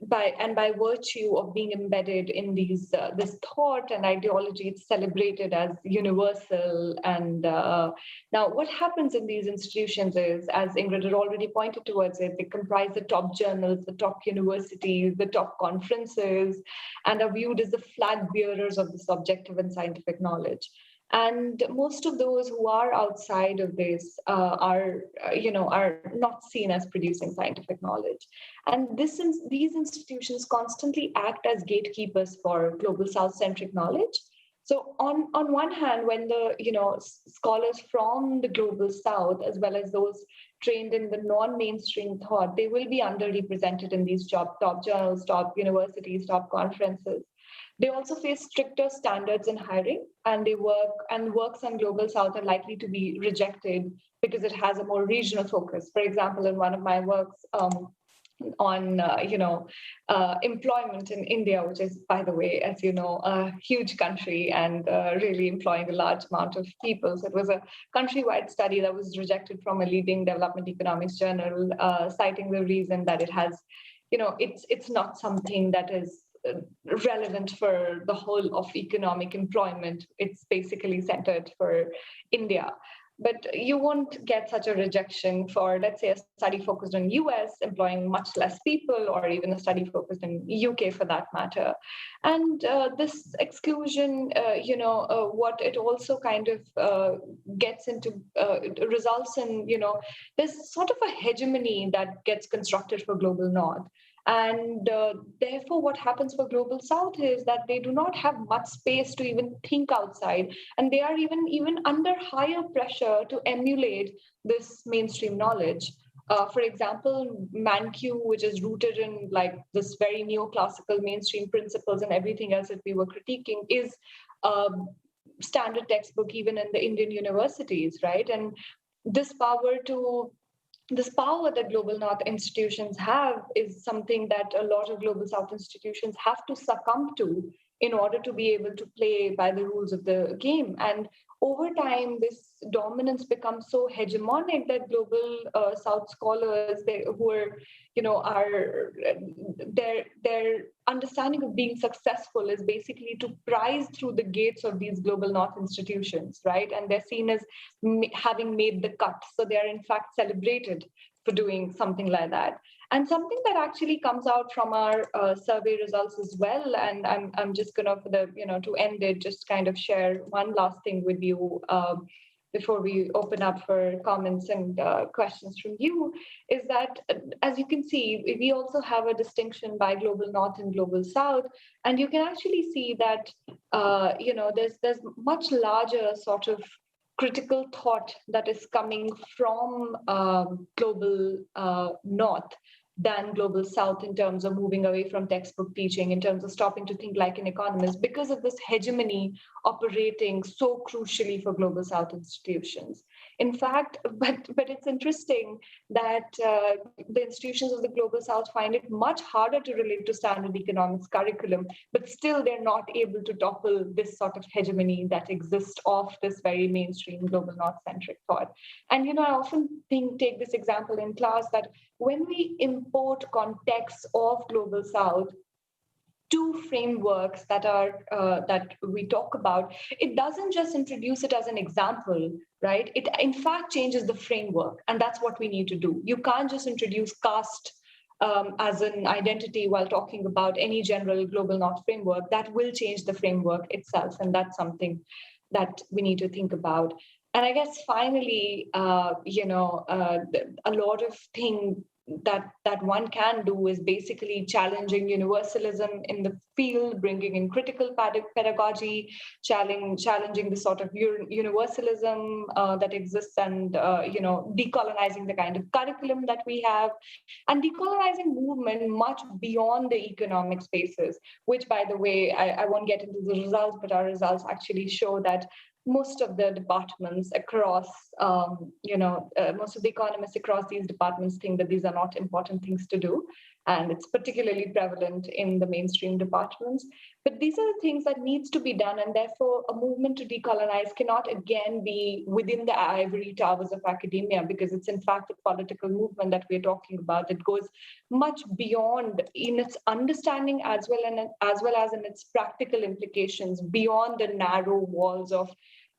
by virtue of being embedded in these this thought and ideology, it's celebrated as universal. And now, what happens in these institutions is, as Ingrid had already pointed towards it, they comprise the top journals, the top universities, the top conferences, and are viewed as the flag bearers of this objective and scientific knowledge. And most of those who are outside of this are not seen as producing scientific knowledge. And these institutions constantly act as gatekeepers for global South-centric knowledge. So on one hand, when the scholars from the global South, as well as those trained in the non-mainstream thought, they will be underrepresented in these top journals, top universities, top conferences. They also face stricter standards in hiring, and works on global South are likely to be rejected because it has a more regional focus. For example, in one of my works on employment in India, which is, by the way, as you know, a huge country and really employing a large amount of people. So it was a countrywide study that was rejected from a leading development economics journal, citing the reason that it has, it's not something that is relevant for the whole of economic employment. It's basically centered for India. But you won't get such a rejection for, let's say, a study focused on US, employing much less people, or even a study focused in UK for that matter. And this exclusion, what it also kind of gets into, results in, there's sort of a hegemony that gets constructed for global North. And therefore, what happens for Global South is that they do not have much space to even think outside. And they are even under higher pressure to emulate this mainstream knowledge. For example, ManQ, which is rooted in like this very neoclassical mainstream principles and everything else that we were critiquing, is a standard textbook even in the Indian universities, right? And this power that global North institutions have is something that a lot of global South institutions have to succumb to in order to be able to play by the rules of the game. And over time, this dominance becomes so hegemonic that global South scholars, their understanding of being successful is basically to prise through the gates of these global North institutions, right? And they're seen as having made the cut. So they are in fact celebrated for doing something like that. And something that actually comes out from our survey results as well, and I'm just gonna, to end it, just kind of share one last thing with you before we open up for comments and questions from you, is that, as you can see, we also have a distinction by global North and global South, and you can actually see that, there's much larger sort of critical thought that is coming from global North than global South in terms of moving away from textbook teaching, in terms of stopping to think like an economist, because of this hegemony operating so crucially for global South institutions. In fact, but it's interesting that the institutions of the global South find it much harder to relate to standard economics curriculum, but still they're not able to topple this sort of hegemony that exists of this very mainstream global North-centric thought. And, I often take this example in class that when we import context of global South, two frameworks that are that we talk about, it doesn't just introduce it as an example, right? It in fact changes the framework, and that's what we need to do. You can't just introduce caste as an identity while talking about any general global north framework. That will change the framework itself, and that's something that we need to think about. And I guess finally, a lot of things that one can do is basically challenging universalism in the field, bringing in critical pedagogy, challenging the sort of universalism that exists, and decolonizing the kind of curriculum that we have, and decolonizing movement much beyond the economic spaces. Which, by the way, I won't get into the results, but our results actually show that most of the departments across, most of the economists across these departments think that these are not important things to do. And it's particularly prevalent in the mainstream departments. But these are the things that needs to be done. And therefore, a movement to decolonize cannot again be within the ivory towers of academia, because it's in fact a political movement that we're talking about that goes much beyond in its understanding as well as in its practical implications, beyond the narrow walls of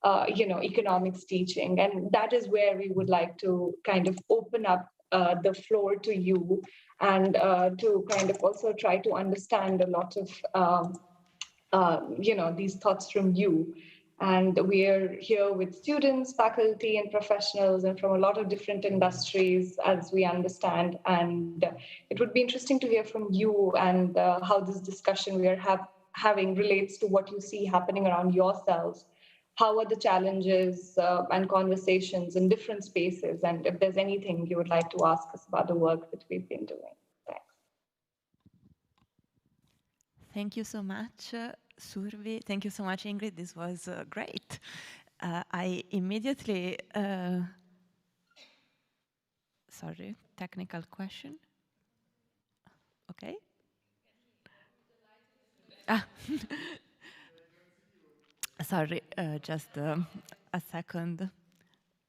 economics teaching. And that is where we would like to kind of open up the floor to you, and to kind of also try to understand a lot of these thoughts from you. And we're here with students, faculty, and professionals, and from a lot of different industries, as we understand. And it would be interesting to hear from you, and how this discussion we are having relates to what you see happening around yourselves. How are the challenges and conversations in different spaces? And if there's anything you would like to ask us about the work that we've been doing. Thanks. Thank you so much, Surbhi. Thank you so much, Ingrid. This was great. I immediately, sorry, technical question. Okay. Ah. Sorry, just a second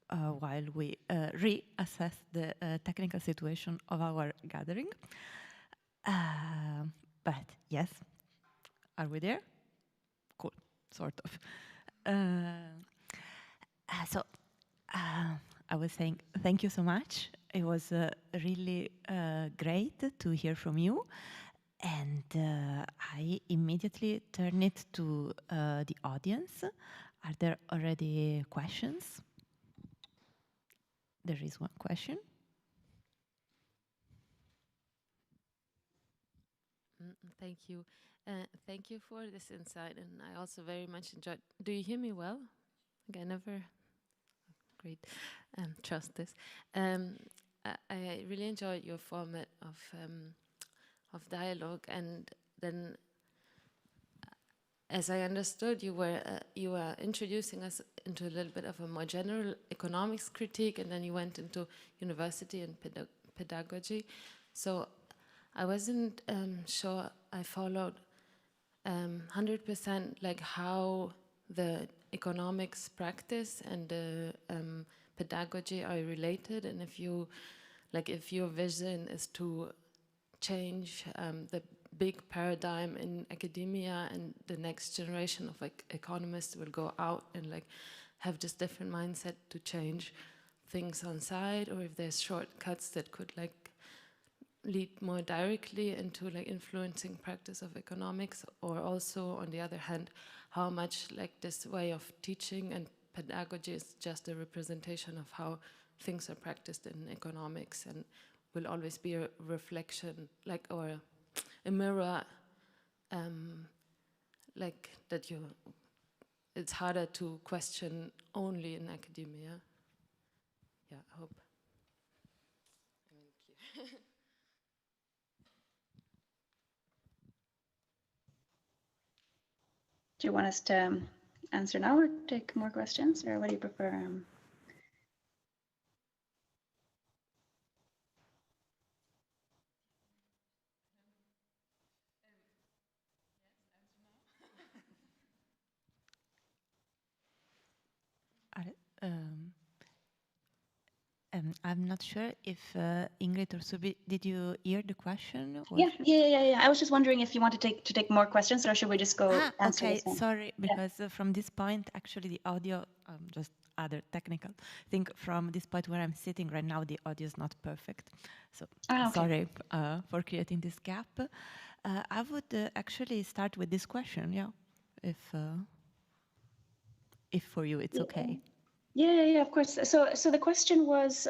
while we reassess the technical situation of our gathering. But yes, are we there? Cool, sort of. So I was saying thank you so much. It was really great to hear from you. And I immediately turn it to the audience. Are there already questions? There is one question. Thank you. Thank you for this insight, and I also very much enjoyed. Do you hear me well? Okay, I never. Great. Trust this. I really enjoyed your format of dialogue, and then, as I understood, you were introducing us into a little bit of a more general economics critique, and then you went into university and pedagogy. So I wasn't sure I followed 100% like how the economics practice and the pedagogy are related, and if your vision is to change the big paradigm in academia, and the next generation of economists will go out and have this different mindset to change things on site, or if there's shortcuts that could lead more directly into influencing practice of economics, or also on the other hand, how much this way of teaching and pedagogy is just a representation of how things are practiced in economics, and will always be a reflection, or a mirror, that it's harder to question only in academia. Yeah, I hope. Thank you. Do you want us to answer now or take more questions, or what do you prefer? I'm not sure if Ingrid or Surbhi, did you hear the question? Or? Yeah. I was just wondering if you want to take more questions, or should we just go answer okay, this one? sorry, because from this point, actually the audio, just other technical. I think from this point where I'm sitting right now, the audio is not perfect. So okay. Sorry for creating this gap. I would actually start with this question, yeah, if for you it's okay. Yeah, of course. So the question was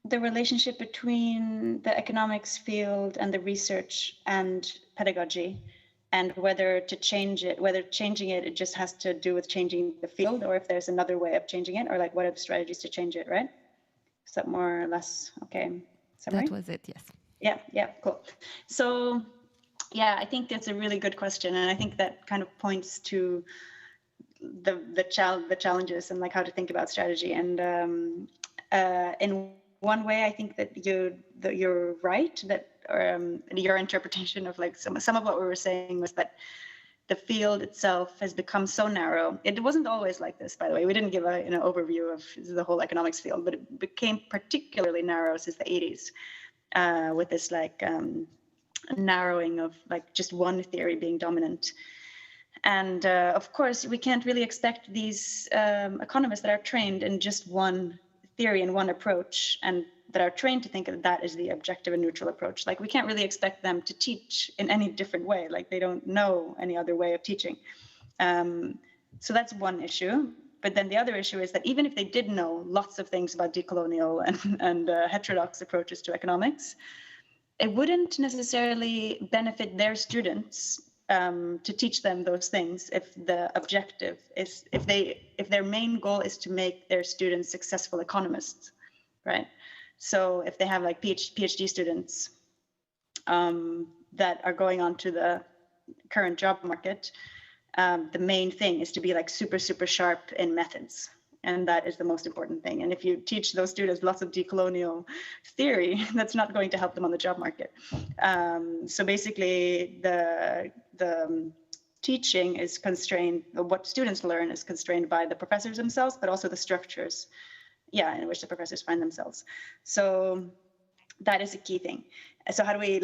the relationship between the economics field and the research and pedagogy, and whether changing it just has to do with changing the field, or if there's another way of changing it, or like what are the strategies to change it, right? Is that more or less okay? Summary? That was it, yes. Yeah, cool. So yeah, I think that's a really good question, and I think that kind of points to the challenges and like how to think about strategy. And in one way, I think that you're right, that your interpretation of like some of what we were saying was that the field itself has become so narrow. It wasn't always like this, by the way. We didn't give an overview of the whole economics field, but it became particularly narrow since the 80s, with this like narrowing of like just one theory being dominant. And of course, we can't really expect these economists that are trained in just one theory and one approach, and that are trained to think that that is the objective and neutral approach. Like, we can't really expect them to teach in any different way. Like, they don't know any other way of teaching. So that's one issue. But then the other issue is that even if they did know lots of things about decolonial and heterodox approaches to economics, it wouldn't necessarily benefit their students to teach them those things if the objective is, if their main goal is to make their students successful economists, right? So if they have like PhD students that are going on to the current job market, the main thing is to be like super sharp in methods. And that is the most important thing. And if you teach those students lots of decolonial theory, that's not going to help them on the job market. So basically, the teaching is constrained, what students learn is constrained by the professors themselves, but also the structures, in which the professors find themselves. So that is a key thing. So how do we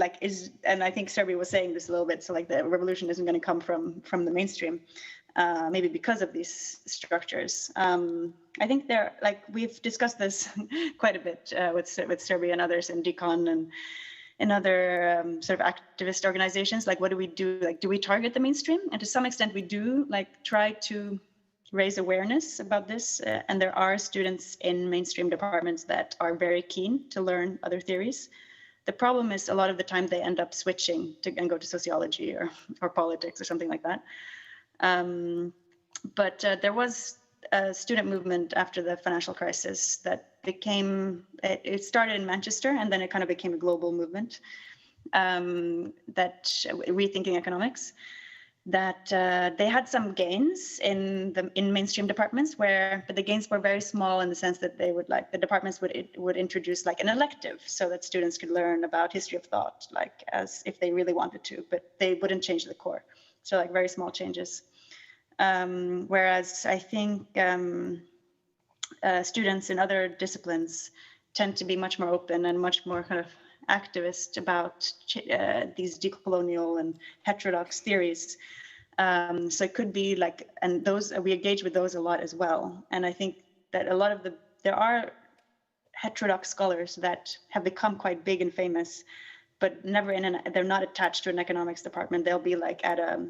and I think Surbhi was saying this a little bit, so like the revolution isn't going to come from the mainstream. Maybe because of these structures. I think we've discussed this quite a bit with Surbhi and others in Decon and in other sort of activist organizations. Like, what do we do? Like, do we target the mainstream? And to some extent we do, like, try to raise awareness about this. And there are students in mainstream departments that are very keen to learn other theories. The problem is a lot of the time they end up switching and go to sociology or politics or something like that. But there was a student movement after the financial crisis that it started in Manchester, and then it kind of became a global movement, that rethinking economics, that they had some gains in mainstream departments, but the gains were very small in the sense that they would the departments would introduce like an elective so that students could learn about history of thought, like as if they really wanted to, but they wouldn't change the core. So like very small changes. Whereas I think students in other disciplines tend to be much more open and much more kind of activist about these decolonial and heterodox theories. So it could be like, and those, we engage with those a lot as well. And I think that a lot of there are heterodox scholars that have become quite big and famous, but never they're not attached to an economics department. They'll be like at a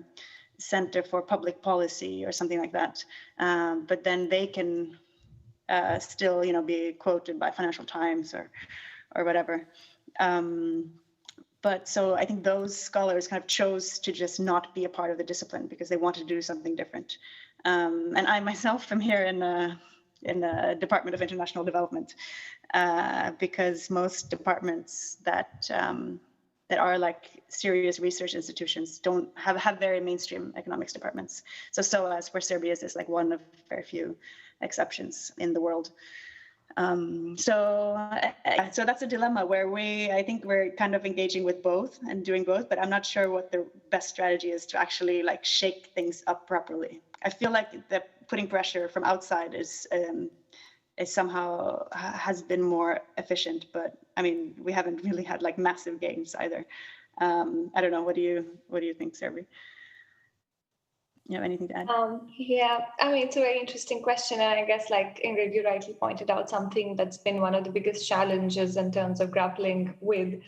Center for Public Policy or something like that. But then they can still, be quoted by Financial Times or whatever. But so I think those scholars kind of chose to just not be a part of the discipline because they wanted to do something different. And I myself am here in the Department of International Development because most departments that are like serious research institutions don't have very mainstream economics departments. So SOAS for Serbia is like one of very few exceptions in the world. So that's a dilemma where I think we're kind of engaging with both and doing both, but I'm not sure what the best strategy is to actually like shake things up properly. I feel like putting pressure from outside is is somehow has been more efficient. But I mean, we haven't really had like massive gains either. I don't know. What do you think, Surbhi? You have anything to add? Yeah, I mean, it's a very interesting question. And I guess, like Ingrid, you rightly pointed out, something that's been one of the biggest challenges in terms of grappling with.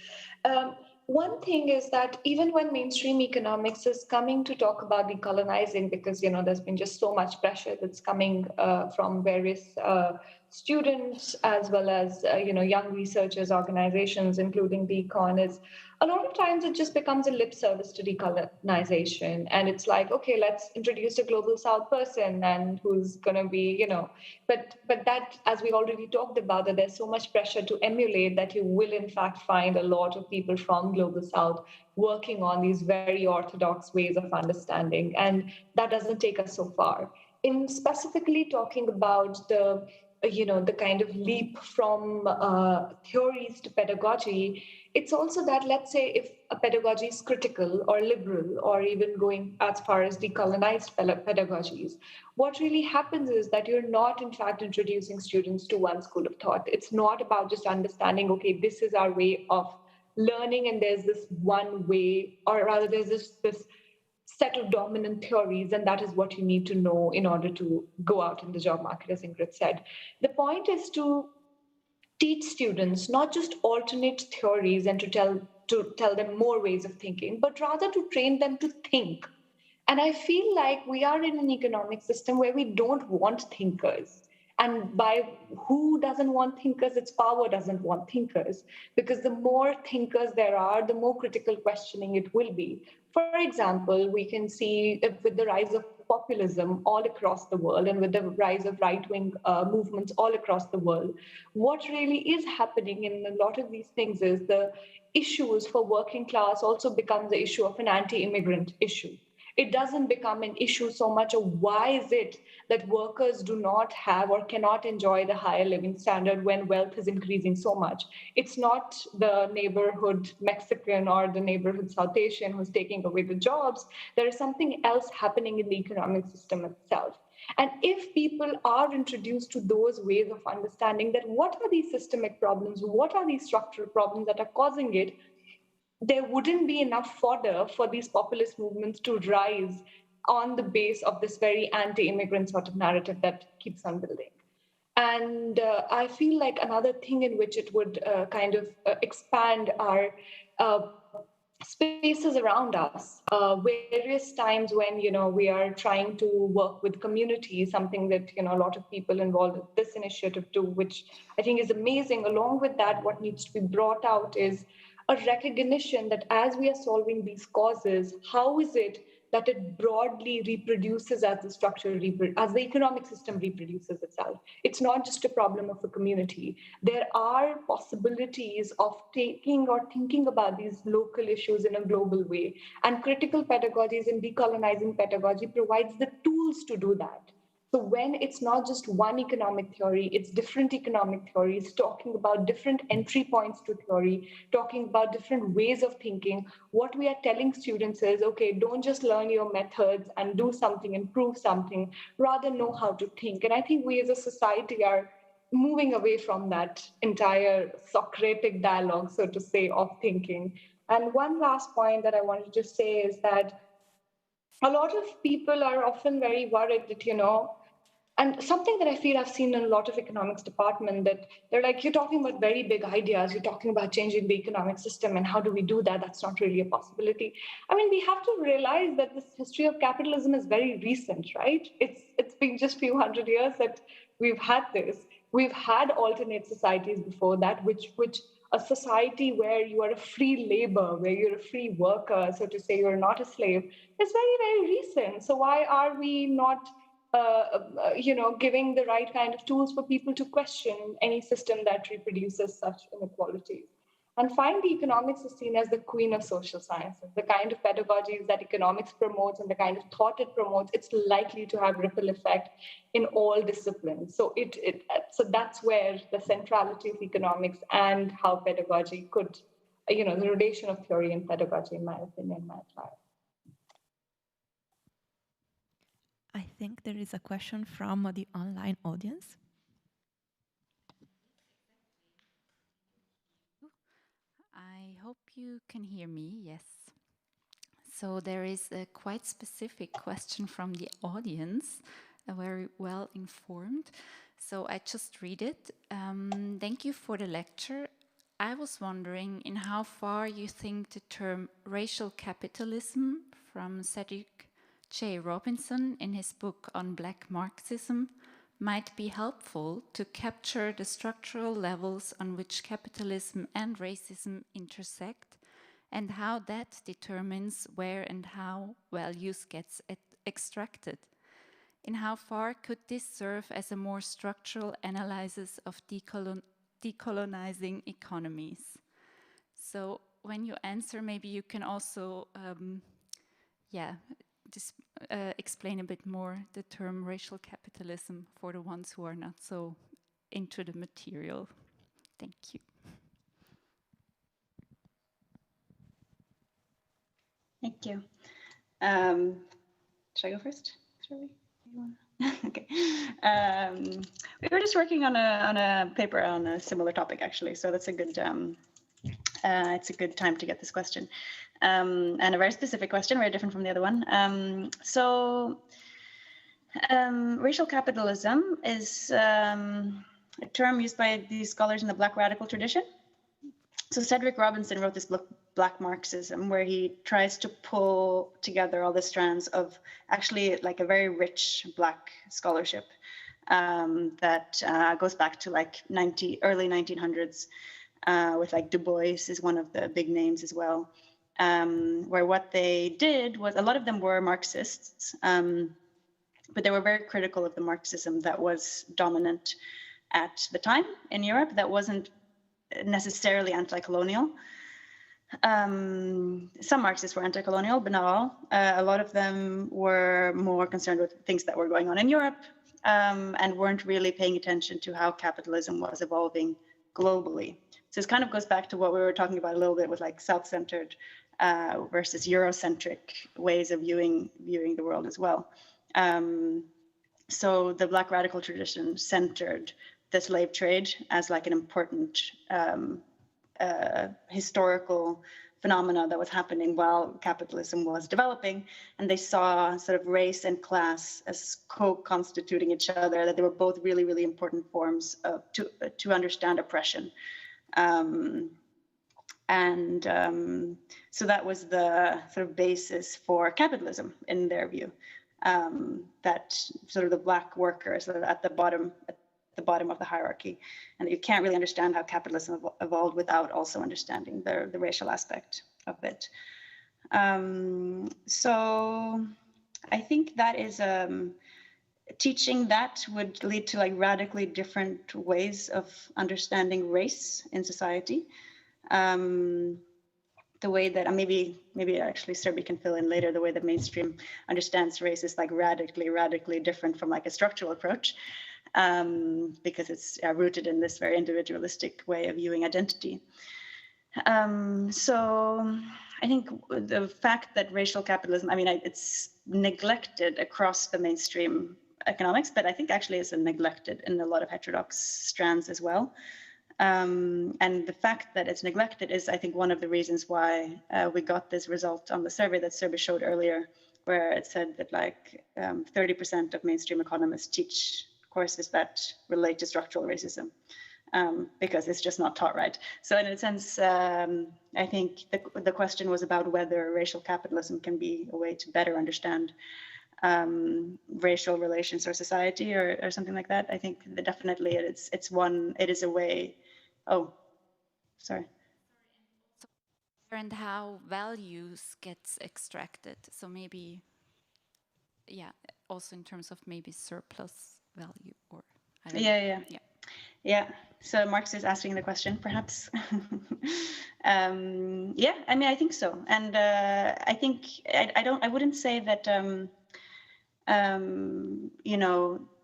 One thing is that even when mainstream economics is coming to talk about decolonizing, because, there's been just so much pressure that's coming from various students as well as, young researchers, organizations, including the Econ, a lot of times it just becomes a lip service to decolonization. And it's like, okay, let's introduce a global South person and who's going to be, but that, as we already talked about, that there's so much pressure to emulate that you will in fact find a lot of people from global South working on these very orthodox ways of understanding. And that doesn't take us so far. In specifically talking about the kind of leap from theories to pedagogy, it's also that, let's say, if a pedagogy is critical or liberal or even going as far as decolonized pedagogies, what really happens is that you're not, in fact, introducing students to one school of thought. It's not about just understanding, okay, this is our way of learning and there's this one way, or rather there's this set of dominant theories, and that is what you need to know in order to go out in the job market, as Ingrid said. The point is to teach students not just alternate theories and to tell them more ways of thinking, but rather to train them to think. And I feel like we are in an economic system where we don't want thinkers. And by who doesn't want thinkers, it's power doesn't want thinkers. Because the more thinkers there are, the more critical questioning it will be. For example, we can see with the rise of populism all across the world and with the rise of right-wing movements all across the world, what really is happening in a lot of these things is the issues for working class also becomes the issue of an anti-immigrant issue. It doesn't become an issue so much of why is it that workers do not have or cannot enjoy the higher living standard when wealth is increasing so much. It's not the neighborhood Mexican or the neighborhood South Asian who's taking away the jobs. There is something else happening in the economic system itself. And if people are introduced to those ways of understanding that what are these systemic problems, what are these structural problems that are causing it, there wouldn't be enough fodder for these populist movements to rise on the base of this very anti-immigrant sort of narrative that keeps on building. And I feel like another thing in which it would expand our spaces around us, various times when we are trying to work with communities, something that a lot of people involved with this initiative do, which I think is amazing. Along with that, what needs to be brought out is a recognition that as we are solving these causes, how is it that it broadly reproduces as the structure, as the economic system reproduces itself. It's not just a problem of a community. There are possibilities of taking or thinking about these local issues in a global way. And critical pedagogies and decolonizing pedagogy provides the tools to do that. So when it's not just one economic theory, it's different economic theories talking about different entry points to theory, talking about different ways of thinking. What we are telling students is, okay, don't just learn your methods and do something and prove something, rather know how to think. And I think we as a society are moving away from that entire Socratic dialogue, so to say, of thinking. And one last point that I wanted to just say is that a lot of people are often very worried that, and something that I feel I've seen in a lot of economics department, that they're like, you're talking about very big ideas, you're talking about changing the economic system, and how do we do that? That's not really a possibility. I mean, we have to realize that this history of capitalism is very recent, right? It's been just a few hundred years that we've had this. We've had alternate societies before that, which a society where you are a free labor, where you're a free worker, so to say, you're not a slave, is very, very recent. So why are we not, giving the right kind of tools for people to question any system that reproduces such inequalities? And finally, economics is seen as the queen of social sciences. The kind of pedagogies that economics promotes and the kind of thought it promotes, it's likely to have ripple effect in all disciplines. So so that's where the centrality of economics and how pedagogy could, the relation of theory and pedagogy, in my opinion, might lie. I think there is a question from the online audience. you can hear me, yes. So there is a quite specific question from the audience, very well informed. So I just read it. Thank you for the lecture. I was wondering in how far you think the term racial capitalism from Cedric J. Robinson in his book on Black Marxism might be helpful to capture the structural levels on which capitalism and racism intersect, and how that determines where and how values gets extracted. In how far could this serve as a more structural analysis of decolonizing economies? So when you answer, maybe you can also explain a bit more the term racial capitalism for the ones who are not so into the material. Thank you. Thank you. Should I go first, Shirley? Okay. We were just working on a paper on a similar topic, actually. So that's a good. It's a good time to get this question, and a very specific question, very different from the other one. Racial capitalism is a term used by these scholars in the Black radical tradition. So Cedric Robinson wrote this book, Black Marxism, where he tries to pull together all the strands of actually like a very rich Black scholarship that goes back to like early 1900s, with like Du Bois is one of the big names as well, where what they did was, a lot of them were Marxists, but they were very critical of the Marxism that was dominant at the time in Europe, that wasn't necessarily anti-colonial. Some Marxists were anti-colonial, but not all. A lot of them were more concerned with things that were going on in Europe, and weren't really paying attention to how capitalism was evolving globally. So this kind of goes back to what we were talking about a little bit with like self-centered versus Eurocentric ways of viewing the world as well. So the Black radical tradition centered the slave trade as like an important historical phenomena that was happening while capitalism was developing, and they saw sort of race and class as co-constituting each other, that they were both really, really important forms of to understand oppression. So that was the sort of basis for capitalism in their view, that sort of the Black workers sort of at the bottom of the hierarchy, and you can't really understand how capitalism evolved without also understanding the racial aspect of it. So I think that is teaching that would lead to like radically different ways of understanding race in society. The way that maybe actually Surbhi can fill in later, the way that mainstream understands race is like radically different from like a structural approach. Because it's rooted in this very individualistic way of viewing identity. So I think the fact that racial capitalism, I mean, it's neglected across the mainstream economics, but I think actually it's neglected in a lot of heterodox strands as well. And the fact that it's neglected is, I think, one of the reasons why we got this result on the survey that Surbhi showed earlier, where it said that like 30% of mainstream economists teach courses that relate to structural racism, because it's just not taught right. So in a sense, I think the question was about whether racial capitalism can be a way to better understand racial relations or society or something like that. I think that definitely it is a way. Oh, sorry. And how values gets extracted. So maybe, yeah, also in terms of maybe surplus value or I don't know. Yeah. So Marx is asking the question, perhaps. Yeah, I mean, I think so, and I think I wouldn't say that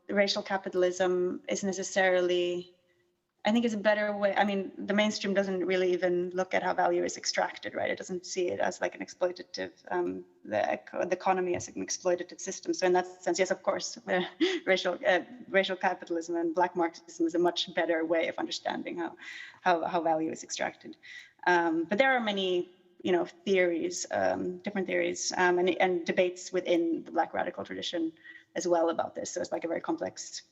racial capitalism is necessarily. I think it's a better way. I mean, the mainstream doesn't really even look at how value is extracted, right? It doesn't see it as like an exploitative, the economy as an exploitative system. So in that sense, yes, of course, racial capitalism and Black Marxism is a much better way of understanding how value is extracted. But there are many, theories, different theories, and debates within the Black radical tradition as well about this. So it's like a very complex,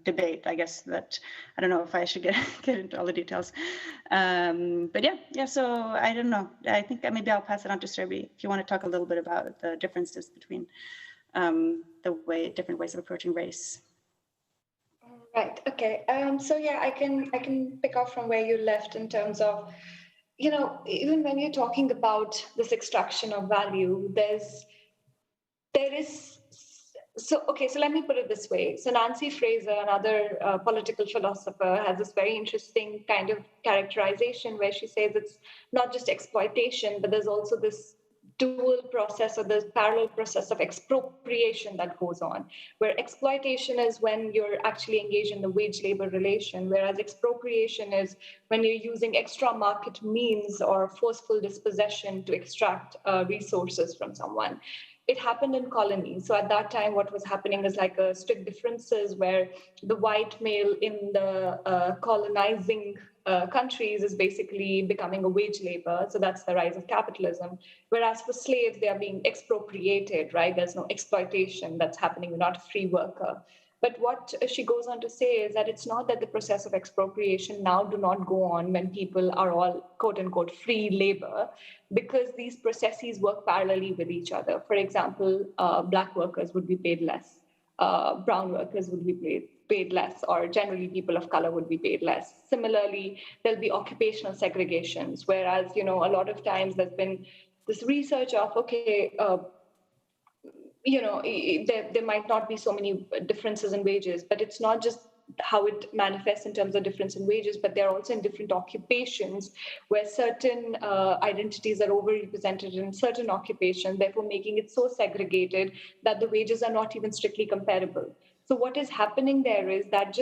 debate, I guess, that I don't know if I should get into all the details. But yeah. So I don't know. I think maybe I'll pass it on to Surbhi if you want to talk a little bit about the differences between different ways of approaching race. Right. Okay. So yeah, I can pick up from where you left in terms of, even when you're talking about this extraction of value, there is. So let me put it this way. So Nancy Fraser, another political philosopher, has this very interesting kind of characterization where she says it's not just exploitation, but there's also this dual process or the parallel process of expropriation that goes on, where exploitation is when you're actually engaged in the wage labor relation, whereas expropriation is when you're using extra market means or forceful dispossession to extract resources from someone. It happened in colonies. So at that time, what was happening is like a strict differences where the white male in the colonizing countries is basically becoming a wage labor. So that's the rise of capitalism. Whereas for slaves, they are being expropriated, right? There's no exploitation that's happening. You're not a free worker. But what she goes on to say is that it's not that the process of expropriation now do not go on when people are all quote unquote free labor, because these processes work parallelly with each other. For example, Black workers would be paid less, brown workers would be paid less, or generally people of color would be paid less. Similarly, there'll be occupational segregations, whereas, a lot of times there's been this research of, there might not be so many differences in wages, but it's not just how it manifests in terms of difference in wages, but they're also in different occupations where certain identities are overrepresented in certain occupations, therefore making it so segregated that the wages are not even strictly comparable. So what is happening there is that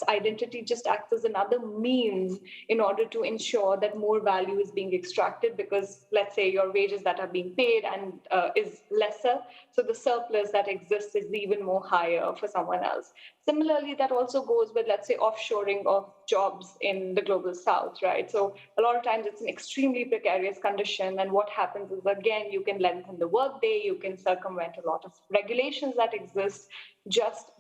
identity just acts as another means in order to ensure that more value is being extracted, because let's say your wages that are being paid and is lesser, so the surplus that exists is even more higher for someone else. Similarly, that also goes with, let's say, offshoring of jobs in the global south, right? So a lot of times it's an extremely precarious condition. And what happens is, again, you can lengthen the workday, you can circumvent a lot of regulations that exist,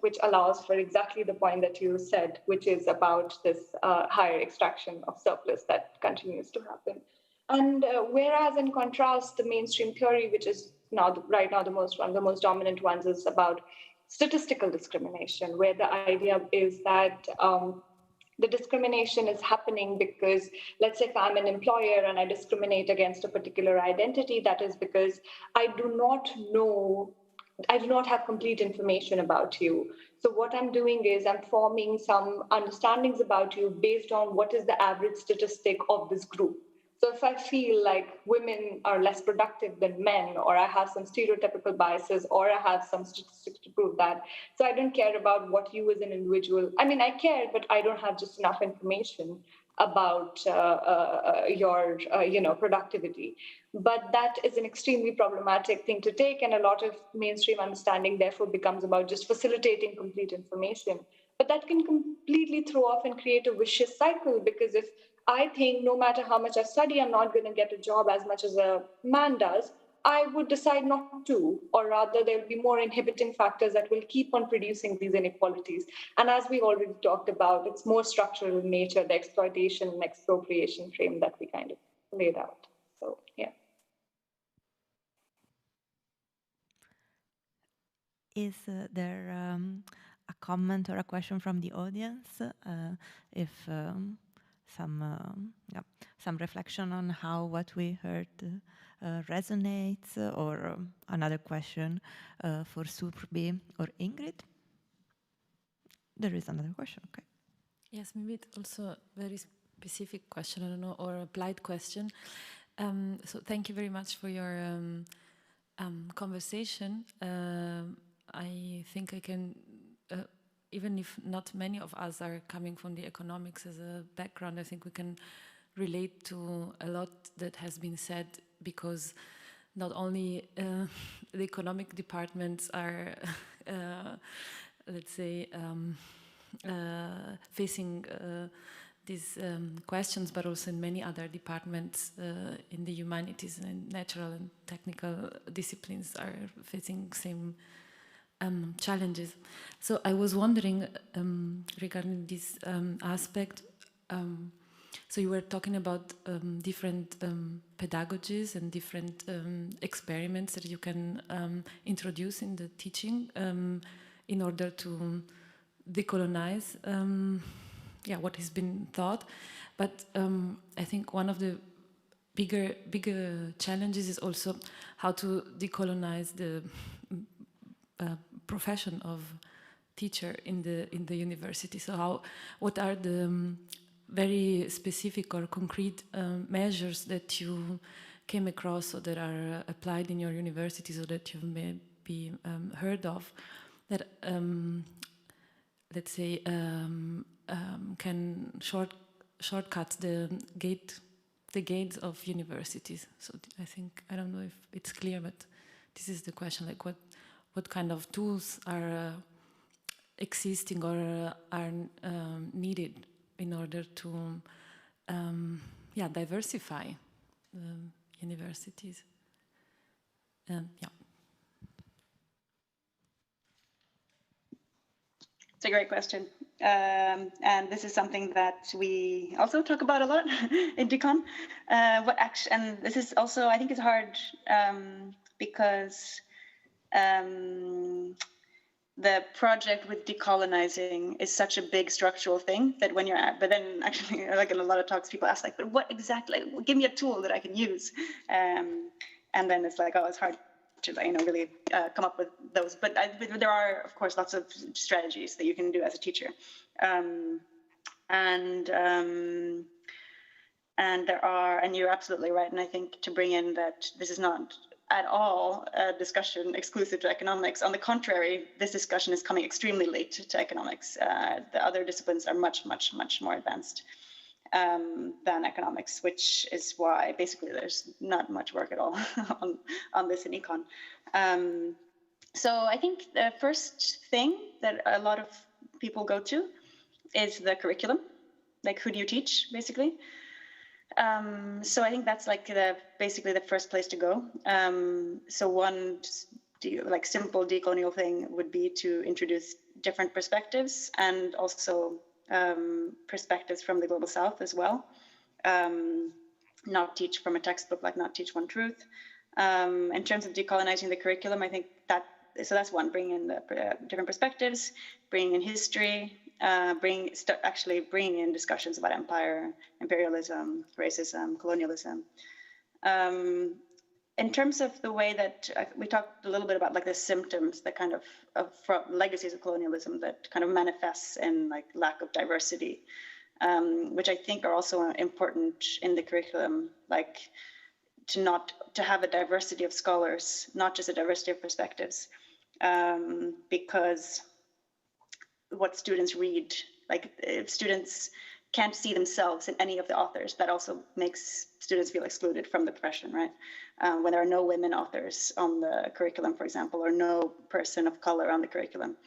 which allows for exactly the point that you said, which is about this higher extraction of surplus that continues to happen. And whereas in contrast, the mainstream theory, which is right now one of the most dominant ones, is about statistical discrimination, where the idea is that the discrimination is happening because, let's say if I'm an employer and I discriminate against a particular identity, that is because I do not have complete information about you. So what I'm doing is I'm forming some understandings about you based on what is the average statistic of this group. So if I feel like women are less productive than men, or I have some stereotypical biases, or I have some statistics to prove that, so I don't care about what you as an individual, I mean, I care, but I don't have just enough information about your productivity. But that is an extremely problematic thing to take, and a lot of mainstream understanding therefore becomes about just facilitating complete information. But that can completely throw off and create a vicious cycle, because if I think no matter how much I study, I'm not going to get a job as much as a man does, I would decide not to, or rather there'll be more inhibiting factors that will keep on producing these inequalities. And as we already talked about, it's more structural in nature, the exploitation and expropriation frame that we kind of laid out. So, yeah. Is there a comment or a question from the audience? If some reflection on how what we heard resonates, or another question for Surbhi or Ingrid? There is another question, okay. Yes, maybe it's also a very specific question, I don't know, or applied question. So thank you very much for your conversation. I think I can, even if not many of us are coming from the economics as a background, I think we can relate to a lot that has been said, because not only the economic departments are, let's say, facing these questions, but also in many other departments in the humanities and natural and technical disciplines are facing same challenges. So I was wondering regarding this aspect. So you were talking about different pedagogies and different experiments that you can introduce in the teaching in order to decolonize what has been thought. But I think one of the bigger challenges is also how to decolonize the profession of teacher in the university. So what are the very specific or concrete measures that you came across or that are applied in your universities or that you've maybe heard of that, let's say, can shortcut the gates of universities? So I think, I don't know if it's clear, but this is the question, like what kind of tools are existing or are needed in order to diversify universities. It's a great question. And this is something that we also talk about a lot in Decon. And this is also, I think it's hard because the project with decolonizing is such a big structural thing that when you're at, but then actually, like in a lot of talks, people ask like, but what exactly, give me a tool that I can use. And then it's like, oh, it's hard to really come up with those. But there are, of course, lots of strategies that you can do as a teacher. And there are, and you're absolutely right. And I think to bring in that this is not at all a discussion exclusive to economics. On the contrary, this discussion is coming extremely late to economics. The other disciplines are much, much, much more advanced than economics, which is why basically there's not much work at all on this in econ. So I think the first thing that a lot of people go to is the curriculum, like who do you teach, basically. So I think that's like basically the first place to go. So one simple decolonial thing would be to introduce different perspectives and also perspectives from the global south as well. Not teach from a textbook, like not teach one truth. In terms of decolonizing the curriculum, I think that's one, bring in the different perspectives, bring in history, actually bringing in discussions about empire, imperialism, racism, colonialism. In terms of the way that we talked a little bit about like the symptoms that kind of legacies of colonialism that kind of manifests in like lack of diversity, which I think are also important in the curriculum, like to have a diversity of scholars, not just a diversity of perspectives, because what students read, like if students can't see themselves in any of the authors, that also makes students feel excluded from the profession, right? When there are no women authors on the curriculum, for example, or no person of color on the curriculum,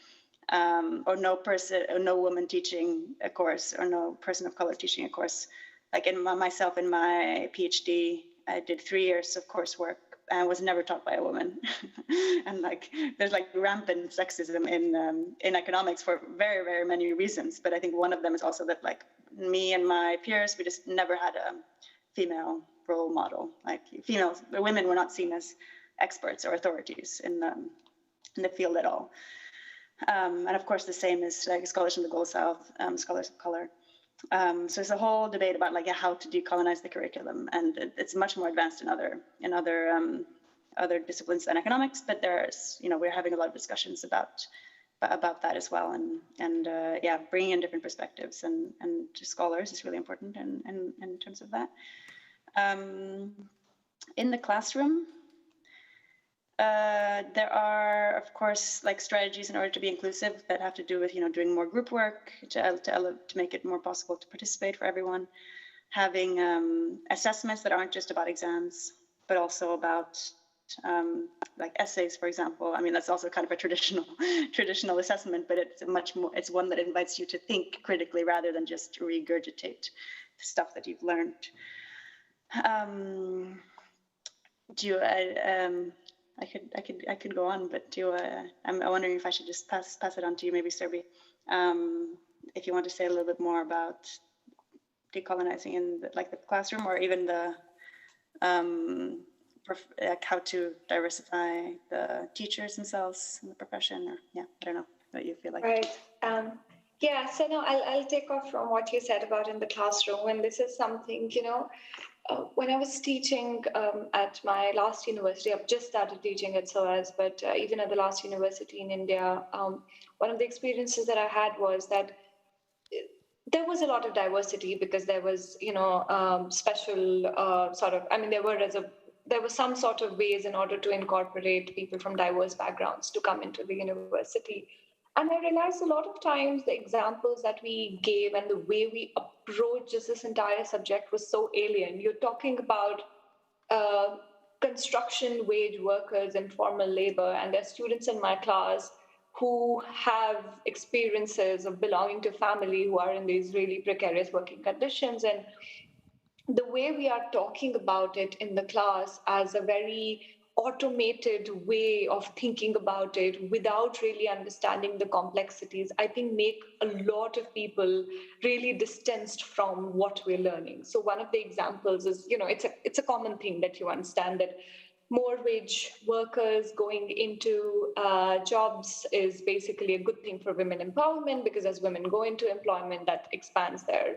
or no woman teaching a course, or no person of color teaching a course. Like in myself in my PhD, I did 3 years of coursework and was never taught by a woman. And like there's like rampant sexism in economics for very, very many reasons. But I think one of them is also that like me and my peers, we just never had a female role model. Like women were not seen as experts or authorities in the field at all. And of course the same is like scholars from the Global South, scholars of color. So there's a whole debate about like how to decolonize the curriculum, and it's much more advanced in other disciplines than economics. But there's we're having a lot of discussions about that as well, and bringing in different perspectives and scholars is really important in terms of that. In the classroom, there are, of course, like strategies in order to be inclusive that have to do with, doing more group work to make it more possible to participate for everyone, having assessments that aren't just about exams, but also about like essays, for example. I mean, that's also kind of a traditional assessment, but it's it's one that invites you to think critically rather than just regurgitate stuff that you've learned. I could go on, but I'm wondering if I should just pass it on to you, maybe Surbhi, if you want to say a little bit more about decolonizing in the classroom, or even the how to diversify the teachers themselves in the profession, or I don't know what you feel like. Right. Yeah. So no, I'll take off from what you said about in the classroom, and this is something, when I was teaching at my last university, I've just started teaching at SOAS, but even at the last university in India, one of the experiences that I had was that there was a lot of diversity because there was, special there was some sort of ways in order to incorporate people from diverse backgrounds to come into the university. And I realized a lot of times the examples that we gave and the way we approached just this entire subject was so alien. You're talking about construction wage workers and formal labor, and there's students in my class who have experiences of belonging to family who are in these really precarious working conditions. And the way we are talking about it in the class as a very automated way of thinking about it without really understanding the complexities, I think make a lot of people really distanced from what we're learning. So one of the examples is, it's a common thing that you understand that more wage workers going into jobs is basically a good thing for women empowerment, because as women go into employment, that expands their,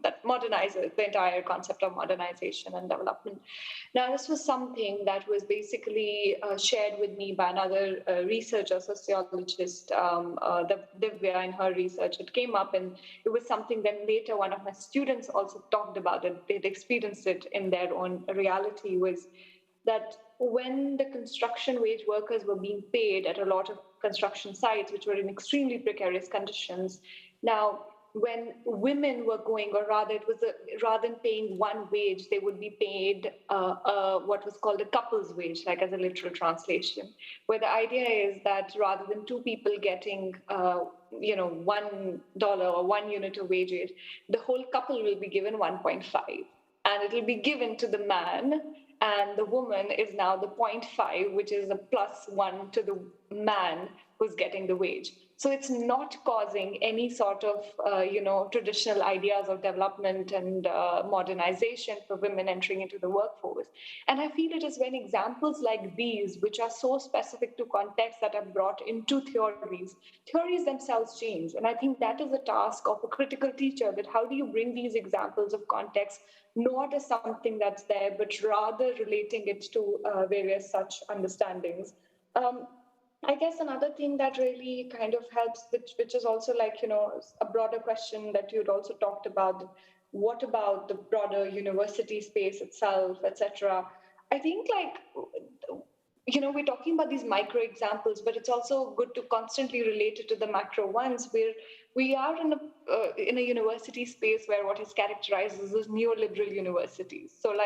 that modernizes the entire concept of modernization and development. Now, this was something that was basically shared with me by another researcher, sociologist, Divya, in her research. It came up, and it was something that later one of my students also talked about it. They'd experienced it in their own reality, was that when the construction wage workers were being paid at a lot of construction sites, which were in extremely precarious conditions, now when women were going, or rather it was rather than paying one wage, they would be paid what was called a couple's wage, like as a literal translation, where the idea is that rather than two people getting $1 or 1 unit of wages, the whole couple will be given 1.5, and it will be given to the man, and the woman is now the 0.5, which is a +1 to the man who's getting the wage. So it's not causing any sort of, traditional ideas of development and modernization for women entering into the workforce. And I feel it is when examples like these, which are so specific to context, that are brought into theories themselves change. And I think that is the task of a critical teacher, that how do you bring these examples of context not as something that's there, but rather relating it to various such understandings. I guess another thing that really kind of helps, which is also a broader question that you'd also talked about, what about the broader university space itself, etc. I think we're talking about these micro examples, but it's also good to constantly relate it to the macro ones, where we are in a university space where what is characterized as neoliberal universities. So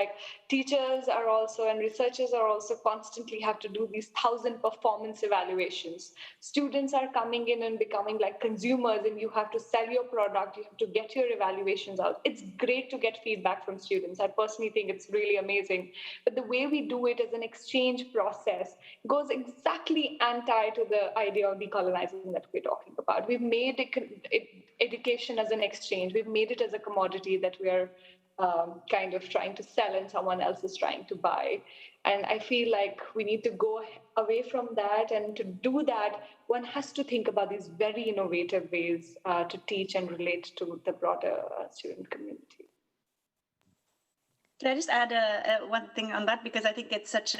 teachers are also, and researchers are also constantly have to do these 1,000 performance evaluations. Students are coming in and becoming like consumers, and you have to sell your product, you have to get your evaluations out. It's great to get feedback from students. I personally think it's really amazing. But the way we do it as an exchange process goes exactly anti to the idea of decolonizing that we're talking about. We've made education as an exchange. We've made it as a commodity that we are kind of trying to sell and someone else is trying to buy. And I feel like we need to go away from that. And to do that, one has to think about these very innovative ways to teach and relate to the broader student community. Can I just add one thing on that? Because I think it's such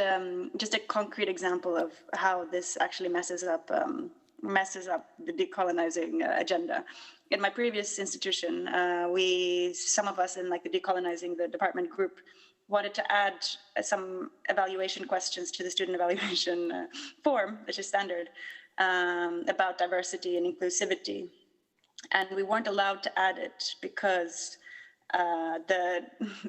just a concrete example of how this actually messes up the decolonizing agenda. In my previous institution, some of us in the Decolonizing the department group wanted to add some evaluation questions to the student evaluation form, which is standard, about diversity and inclusivity. And we weren't allowed to add it because the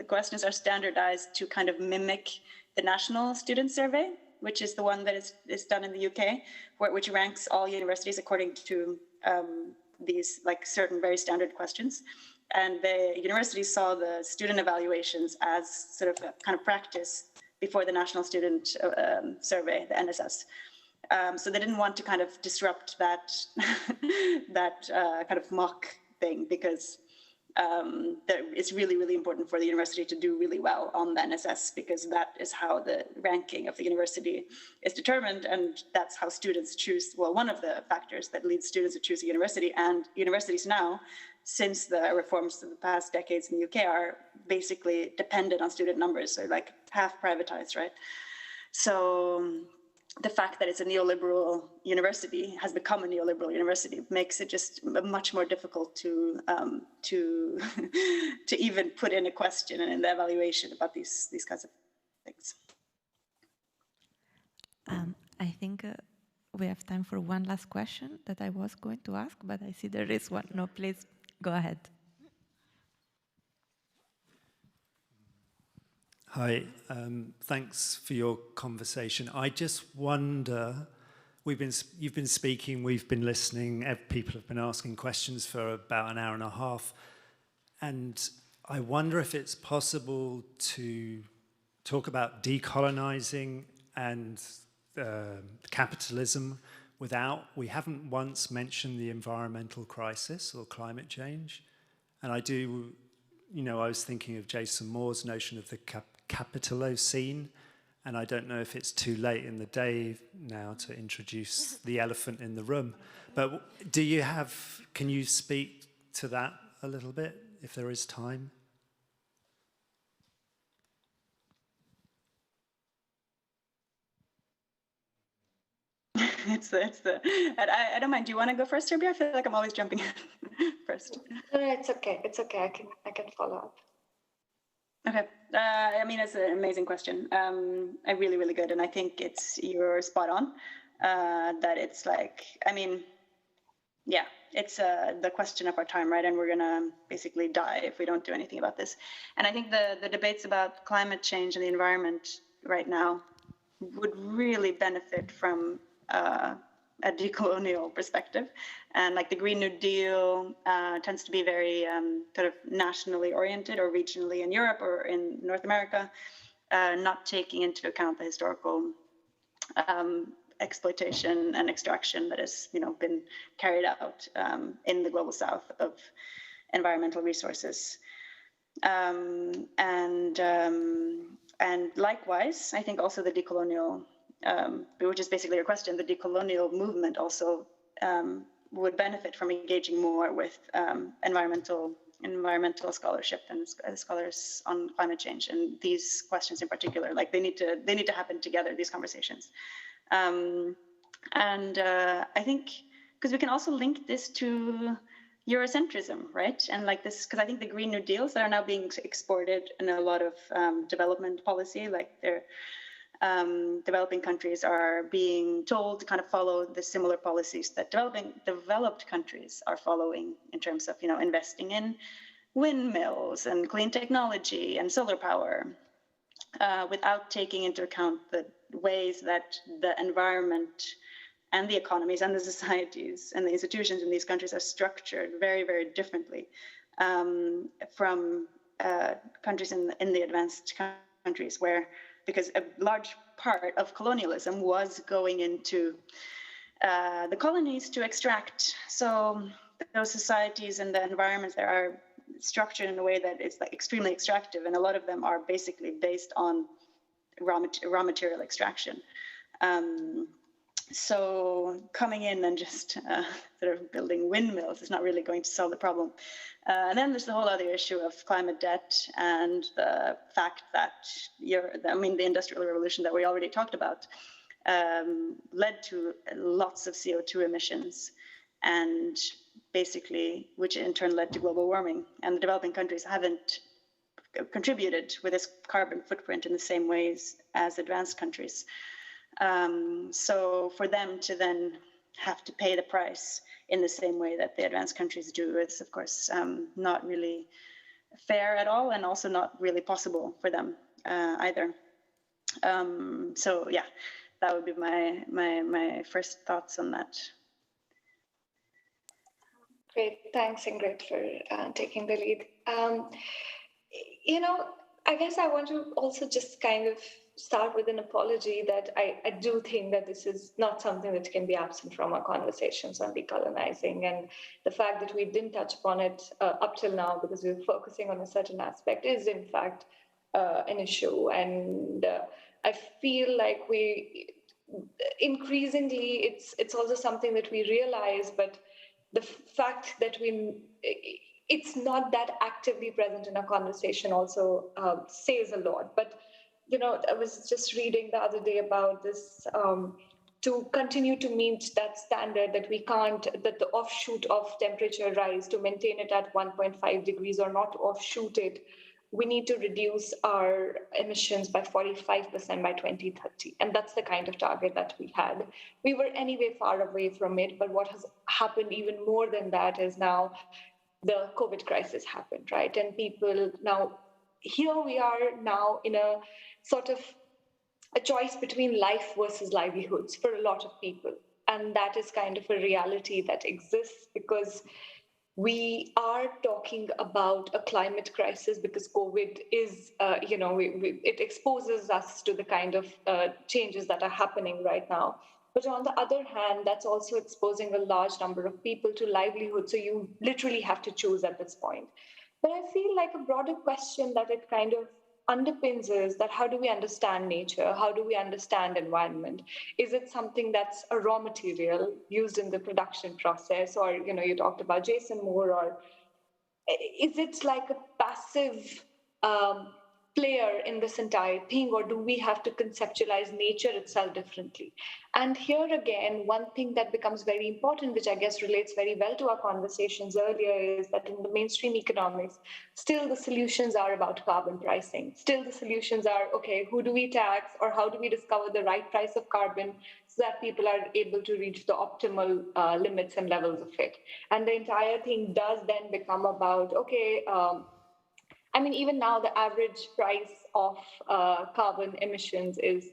questions are standardized to kind of mimic the National Student Survey, which is the one that is done in the UK, which ranks all universities according to these like certain very standard questions. And the universities saw the student evaluations as sort of a kind of practice before the National Student Survey, the NSS. So they didn't want to kind of disrupt that that kind of mock thing, because it's really, really important for the university to do really well on the NSS, because that is how the ranking of the university is determined, and that's how students choose, well, one of the factors that leads students to choose a university. And universities now, since the reforms of the past decades in the UK, are basically dependent on student numbers, so like half privatized, right? So the fact that it's a neoliberal university, has become a neoliberal university, makes it just much more difficult to to even put in a question and in the evaluation about these kinds of things. I think we have time for one last question that I was going to ask, but I see there is one. No, please go ahead. Hi, thanks for your conversation. I just wonder, you've been speaking, we've been listening, people have been asking questions for about an hour and a half, and I wonder if it's possible to talk about decolonizing and capitalism we haven't once mentioned the environmental crisis or climate change. And I was thinking of Jason Moore's notion of the Capitalocene, and I don't know if it's too late in the day now to introduce the elephant in the room, but can you speak to that a little bit, if there is time? I don't mind. Do you want to go first, Surbhi? I feel like I'm always jumping first. No, it's okay. It's okay. I can follow up. Okay. I mean, it's an amazing question. Really, really good. And I think you're spot on. That it's like, I mean, yeah, it's the question of our time, right? And we're gonna basically die if we don't do anything about this. And I think the debates about climate change and the environment right now would really benefit from a decolonial perspective. And like the Green New Deal tends to be very sort of nationally oriented, or regionally in Europe or in North America, not taking into account the historical exploitation and extraction that has been carried out in the global south of environmental resources. And likewise, I think also the decolonial, which is basically your question, the decolonial movement also would benefit from engaging more with environmental scholarship and scholars on climate change, and these questions in particular. Like they need to happen together, these conversations. I think because we can also link this to Eurocentrism, right? And like this, because I think the Green New Deals that are now being exported in a lot of development policy, like they're developing countries are being told to kind of follow the similar policies that developed countries are following in terms of investing in windmills and clean technology and solar power, without taking into account the ways that the environment and the economies and the societies and the institutions in these countries are structured very, very differently from countries in the advanced countries, because a large part of colonialism was going into the colonies to extract. So those societies and the environments that are structured in a way that is like extremely extractive, and a lot of them are basically based on raw material extraction. So coming in and just sort of building windmills is not really going to solve the problem. And then there's the whole other issue of climate debt and the fact that the Industrial Revolution that we already talked about led to lots of CO2 emissions, and basically, which in turn led to global warming. And the developing countries haven't contributed with this carbon footprint in the same ways as advanced countries. So for them to then have to pay the price in the same way that the advanced countries do is, of course, not really fair at all, and also not really possible for them either. So yeah, that would be my first thoughts on that. Great, thanks Ingrid for taking the lead. You know, I guess I want to also just kind of start with an apology that I do think that this is not something that can be absent from our conversations on decolonizing, and the fact that we didn't touch upon it up till now because we were focusing on a certain aspect is in fact an issue. And I feel like we increasingly it's also something that we realize, but the fact that it's not that actively present in our conversation also says a lot. But you know, I was just reading the other day about this. To continue to meet that standard that we can't, that the offshoot of temperature rise, to maintain it at 1.5 degrees or not offshoot it, we need to reduce our emissions by 45% by 2030. And that's the kind of target that we had. We were anyway far away from it, but what has happened even more than that is now the COVID crisis happened, right? And people now, here we are now in a sort of a choice between life versus livelihoods for a lot of people. And that is kind of a reality that exists because we are talking about a climate crisis because COVID is, it exposes us to the kind of changes that are happening right now. But on the other hand, that's also exposing a large number of people to livelihood. So you literally have to choose at this point. But I feel like a broader question that it kind of underpins is that how do we understand nature? How do we understand environment? Is it something that's a raw material used in the production process? Or, you know, you talked about Jason Moore, or is it like a passive player in this entire thing, or do we have to conceptualize nature itself differently? And here again, one thing that becomes very important, which I guess relates very well to our conversations earlier, is that in the mainstream economics, still the solutions are about carbon pricing. Still the solutions are, okay, who do we tax, or how do we discover the right price of carbon so that people are able to reach the optimal limits and levels of it? And the entire thing does then become about, okay, I mean, even now, the average price of carbon emissions is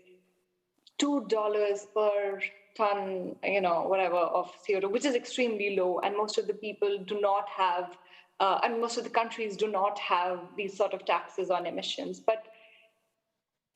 $2 per ton, you know, whatever, of CO2, which is extremely low. And most of the people do not have, and most of the countries do not have these sort of taxes on emissions. But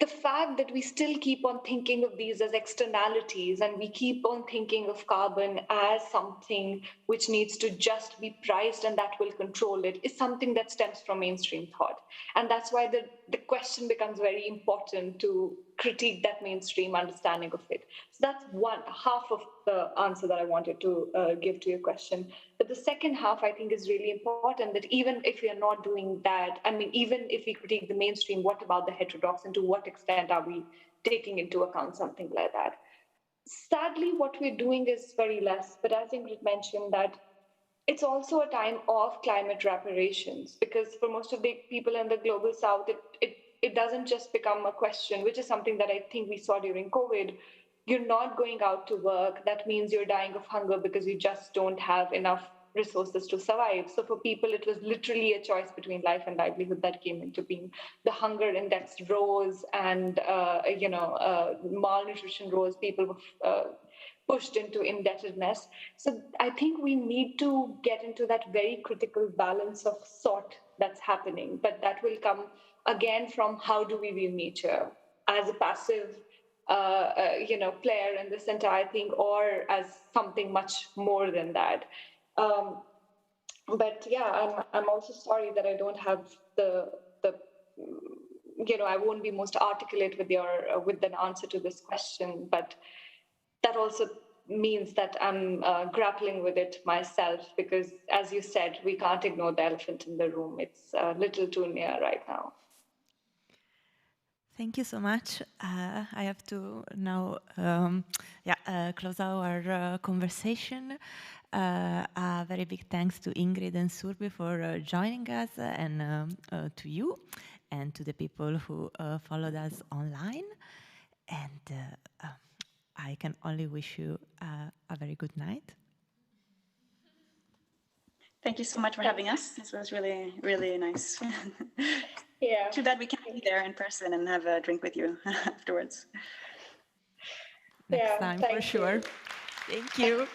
the fact that we still keep on thinking of these as externalities, and we keep on thinking of carbon as something which needs to just be priced and that will control it, is something that stems from mainstream thought. And that's why the question becomes very important to critique that mainstream understanding of it. So that's one half of the answer that I wanted to give to your question. But the second half, I think, is really important, that even if we are not doing that, I mean, even if we critique the mainstream, what about the heterodox, and to what extent are we taking into account something like that? Sadly, what we're doing is very less, but as Ingrid mentioned, that it's also a time of climate reparations, because for most of the people in the global south, it doesn't just become a question, which is something that I think we saw during COVID. You're not going out to work. That means you're dying of hunger because you just don't have enough resources to survive. So for people, it was literally a choice between life and livelihood that came into being. The hunger index rose, and malnutrition rose. People were pushed into indebtedness. So I think we need to get into that very critical balance of sort that's happening. But that will come again from how do we view nature as a passive player in this entire thing, or as something much more than that. But yeah, I'm also sorry that I don't have the I won't be most articulate with an answer to this question, but that also means that I'm grappling with it myself, because as you said, we can't ignore the elephant in the room. It's a little too near right now. Thank you so much. I have to now close our conversation. A very big thanks to Ingrid and Surbhi for joining us, and to you and to the people who followed us online. And I can only wish you a very good night. Thank you so much for having us. This was really, really nice. Yeah. Too bad we can't be there in person and have a drink with you afterwards. Next time, for sure. Thank you.